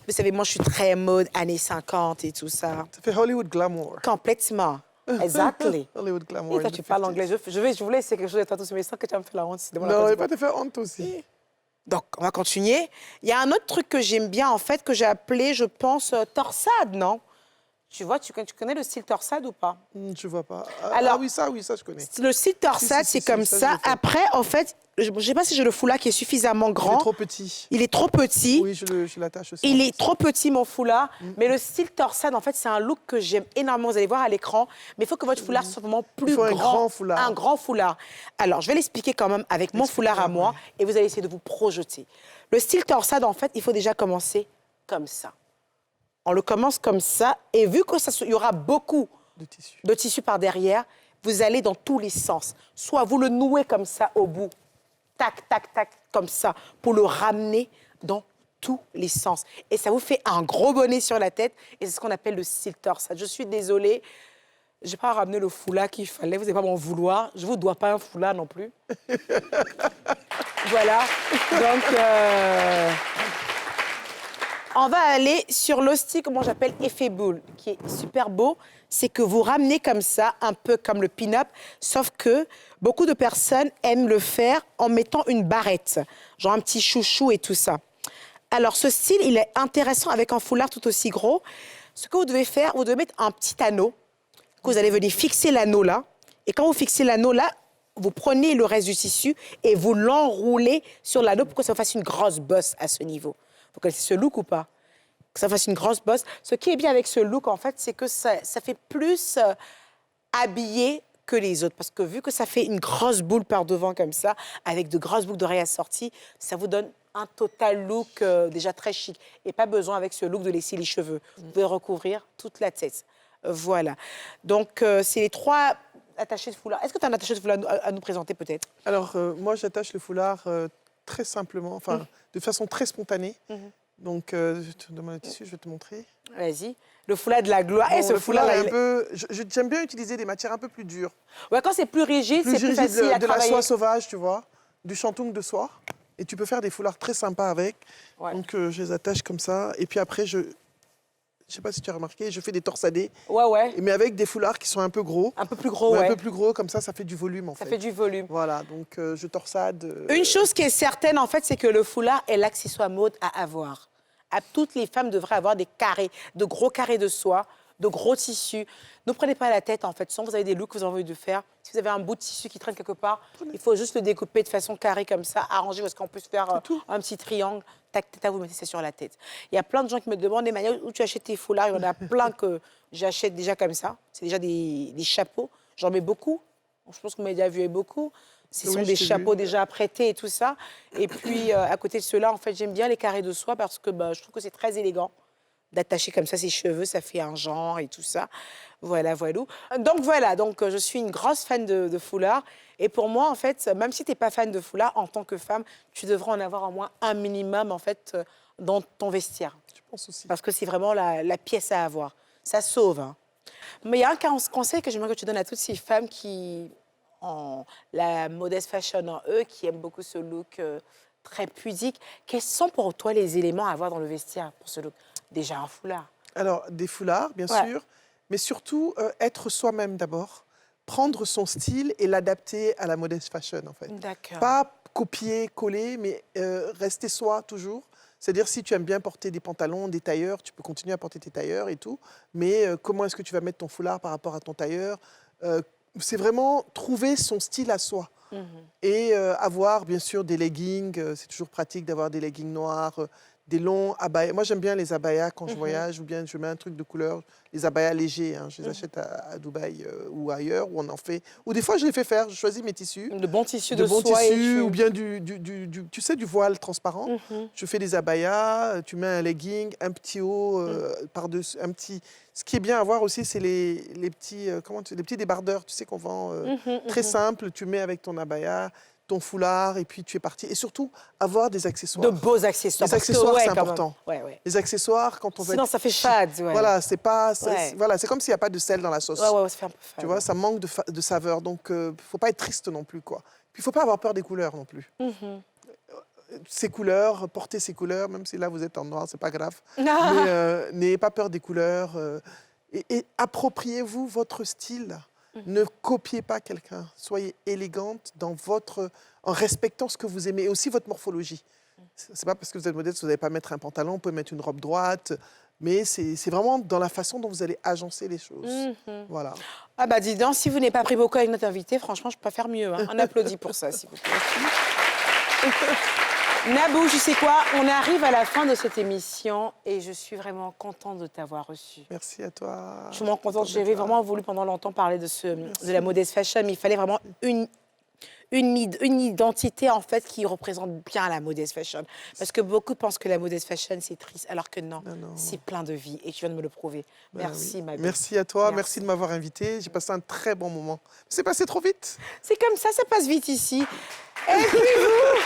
A: Vous savez, moi, je suis très mode années 50 et tout ça.
C: Ça fait Hollywood glamour.
A: Complètement. Exactly.
C: Hollywood glamour.
A: Et toi, tu parles anglais. Je voulais essayer quelque chose de toi tous, mais sans que tu vas me faire la honte.
C: Non, il va te faire honte aussi.
A: Donc, on va continuer. Il y a un autre truc que j'aime bien, en fait, que j'ai appelé, je pense, torsade, non? Tu vois, tu connais le style torsade ou pas?
C: Je vois pas.
A: Alors,
C: oui, ça, je connais.
A: le style torsade,
C: Si,
A: c'est comme
C: ça, je
A: ça.
C: le fais.
A: Après, en fait, je ne sais pas si j'ai le foulard qui est suffisamment grand.
C: Il est trop petit.
A: Il est trop petit.
C: Oui, je l'attache aussi.
A: Il est trop petit, mon foulard. Mais le style torsade, en fait, c'est un look que j'aime énormément. Vous allez voir à l'écran. Mais il faut que votre foulard soit vraiment plus grand.
C: Il faut un grand foulard.
A: Un grand foulard. Alors, je vais l'expliquer quand même avec mon foulard à moi. Et vous allez essayer de vous projeter. Le style torsade, en fait, il faut déjà commencer comme ça. On le commence comme ça. Et vu qu'il y aura beaucoup de tissu par derrière, vous allez dans tous les sens. Soit vous le nouez comme ça au bout. Tac, tac, tac, comme ça, pour le ramener dans tous les sens. Et ça vous fait un gros bonnet sur la tête, et c'est ce qu'on appelle le style torsade. Je suis désolée, je n'ai pas ramené le foulard qu'il fallait, vous n'allez pas m'en vouloir. Je ne vous dois pas un foulard non plus. Voilà, donc on va aller sur le style que moi j'appelle effet boule, qui est super beau. C'est que vous ramenez comme ça, un peu comme le pin-up, sauf que beaucoup de personnes aiment le faire en mettant une barrette, genre un petit chouchou et tout ça. Alors, ce style, il est intéressant avec un foulard tout aussi gros. Ce que vous devez faire, vous devez mettre un petit anneau, que vous allez venir fixer l'anneau là. Et quand vous fixez l'anneau là, vous prenez le reste du tissu et vous l'enroulez sur l'anneau pour que ça fasse une grosse bosse à ce niveau. Vous connaissez ce look ou pas? Que ça fasse une grosse bosse. Ce qui est bien avec ce look, en fait, c'est que ça fait plus habillé que les autres. Parce que vu que ça fait une grosse boule par devant comme ça, avec de grosses boucles d'oreilles assorties, ça vous donne un total look déjà très chic. Et pas besoin avec ce look de laisser les cheveux. Vous pouvez recouvrir toute la tête. Voilà. Donc, c'est les 3 attachés de foulard. Est-ce que tu as un attaché de foulard à nous présenter peut-être?
C: Alors, moi, j'attache le foulard très simplement, enfin, de façon très spontanée. Donc, je te demande le tissu, je vais te montrer.
A: Vas-y. Le foulard de la gloire. Et
C: Bon,
A: ce
C: le foulard
A: foulard-là,
C: est un peu... J'aime bien utiliser des matières un peu plus dures.
A: Ouais, quand c'est plus rigide, c'est plus
C: rigide,
A: facile à
C: de la
A: travailler.
C: soie sauvage, tu vois, du shantung de soie. Et tu peux faire des foulards très sympas avec.
A: Ouais.
C: Donc, je les attache comme ça. Et puis après, je ne sais pas si tu as remarqué, je fais des torsadés.
A: Ouais.
C: Mais avec des foulards qui sont un peu gros.
A: Un peu plus gros,
C: Un
A: ouais.
C: peu plus gros, comme ça fait du volume, en fait.
A: Ça fait du volume.
C: Voilà, donc je torsade.
A: Une chose qui est certaine, en fait, c'est que le foulard est l'accessoire mode à avoir. Toutes les femmes devraient avoir des carrés, de gros carrés de soie, de gros tissus. Ne prenez pas la tête, en fait. Sinon, vous avez des looks que vous avez envie de faire. Si vous avez un bout de tissu qui traîne quelque part, il faut juste le découper de façon carrée comme ça, arranger, parce qu'on peut se faire un petit triangle. Tac, tac, vous mettez ça sur la tête. Il y a plein de gens qui me demandent, Emmanuel, où tu achètes tes foulards? Il y en a plein que j'achète déjà comme ça. C'est déjà des chapeaux. J'en mets beaucoup. Je pense que vous m'avez déjà vu beaucoup. Ce sont des chapeaux déjà apprêtés et tout ça. Et puis, à côté de cela, en fait, j'aime bien les carrés de soie parce que je trouve que c'est très élégant d'attacher comme ça ses cheveux. Ça fait un genre et tout ça. Voilà. Donc, je suis une grosse fan de foulard. Et pour moi, en fait, même si tu n'es pas fan de foulard, en tant que femme, tu devrais en avoir au moins un minimum, en fait, dans ton vestiaire.
C: Je pense aussi.
A: Parce que c'est vraiment la pièce à avoir. Ça sauve. Hein. Mais il y a un conseil que j'aimerais que tu donnes à toutes ces femmes qui ont la modest fashion en eux, qui aiment beaucoup ce look très pudique. Quels sont pour toi les éléments à avoir dans le vestiaire pour ce look? Déjà un foulard.
C: Alors, des foulards, bien sûr, mais surtout être soi-même d'abord. Prendre son style et l'adapter à la modest fashion, en fait.
A: D'accord.
C: Pas copier, coller, mais rester soi toujours. C'est-à-dire, si tu aimes bien porter des pantalons, des tailleurs, tu peux continuer à porter tes tailleurs et tout. Mais comment est-ce que tu vas mettre ton foulard par rapport à ton tailleur? C'est vraiment trouver son style à soi. Et avoir, bien sûr, des leggings. C'est toujours pratique d'avoir des leggings noirs, des longs abayas. Moi, j'aime bien les abayas quand je voyage, ou bien je mets un truc de couleur. Les abayas légers, hein, je les achète à Dubaï ou ailleurs, où on en fait. Ou des fois, je les fais faire. Je choisis mes tissus.
A: De bons tissus
C: de bons
A: soie.
C: tissus, ou bien tu sais, du voile transparent. Je fais des abayas, tu mets un legging, un petit haut par-dessus, un petit... Ce qui est bien à voir aussi, c'est les petits débardeurs, tu sais, qu'on vend très simples. Tu mets avec ton abaya, ton foulard, et puis tu es parti. Et surtout, avoir des accessoires.
A: De beaux accessoires.
C: Les accessoires, c'est important.
A: Ouais.
C: Les accessoires, quand on va...
A: Sinon, ça fait fade. Ouais.
C: Voilà, c'est pas... Voilà, c'est comme s'il n'y a pas de sel dans la sauce.
A: Ouais, ça fait un peu fade.
C: Tu vois, ça manque de saveur. Donc, il ne faut pas être triste non plus, quoi. Puis, il ne faut pas avoir peur des couleurs non plus. Ces couleurs, portez ces couleurs, même si là, vous êtes en noir, c'est pas grave. Mais n'ayez pas peur des couleurs. Et appropriez-vous votre style. Ne copiez pas quelqu'un. Soyez élégante en respectant ce que vous aimez et aussi votre morphologie. C'est pas parce que vous êtes modeste que vous n'allez pas mettre un pantalon, vous pouvez mettre une robe droite, mais c'est vraiment dans la façon dont vous allez agencer les choses. Voilà.
A: Ah bah dis donc, si vous n'avez pas pris beaucoup avec notre invité, franchement, je peux pas faire mieux. Hein. On applaudit pour ça, s'il vous plaît. Nabou, je sais quoi, on arrive à la fin de cette émission et je suis vraiment contente de t'avoir reçu.
C: Merci à toi.
A: Je suis vraiment contente. J'avais vraiment voulu pendant longtemps parler de la modest fashion, mais il fallait vraiment une identité en fait qui représente bien la modest fashion. Parce que beaucoup pensent que la modest fashion c'est triste, alors que non. C'est plein de vie et tu viens de me le prouver. Merci, ma belle.
C: Merci à toi, merci de m'avoir invitée. J'ai passé un très bon moment. C'est passé trop vite.
A: C'est comme ça passe vite ici. Et puis vous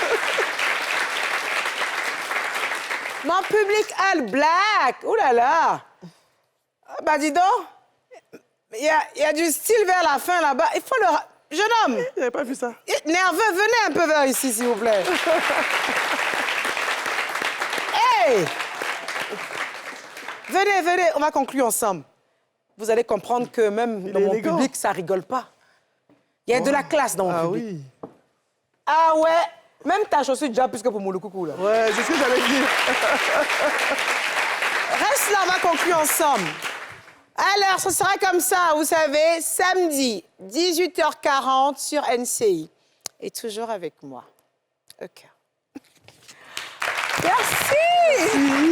A: mon public all black. Ouh là là. Ah bah dis donc, il y a du style vers la fin là-bas. Il faut le... Jeune homme.
C: J'avais pas vu ça.
A: Nerveux, venez un peu vers ici, s'il vous plaît. Hey! Venez, on va conclure ensemble. Vous allez comprendre que même dans mon public, ça rigole pas. Il y a de la classe dans mon public.
C: Oui.
A: Ah ouais. Même ta chaussure déjà plus que pour Mouloukoukou, là.
C: Ouais, c'est ce que j'allais dire.
A: Reste là, on va conclure ensemble. Alors, ce sera comme ça, vous savez, samedi, 18h40 sur NCI. Et toujours avec moi. OK. Merci.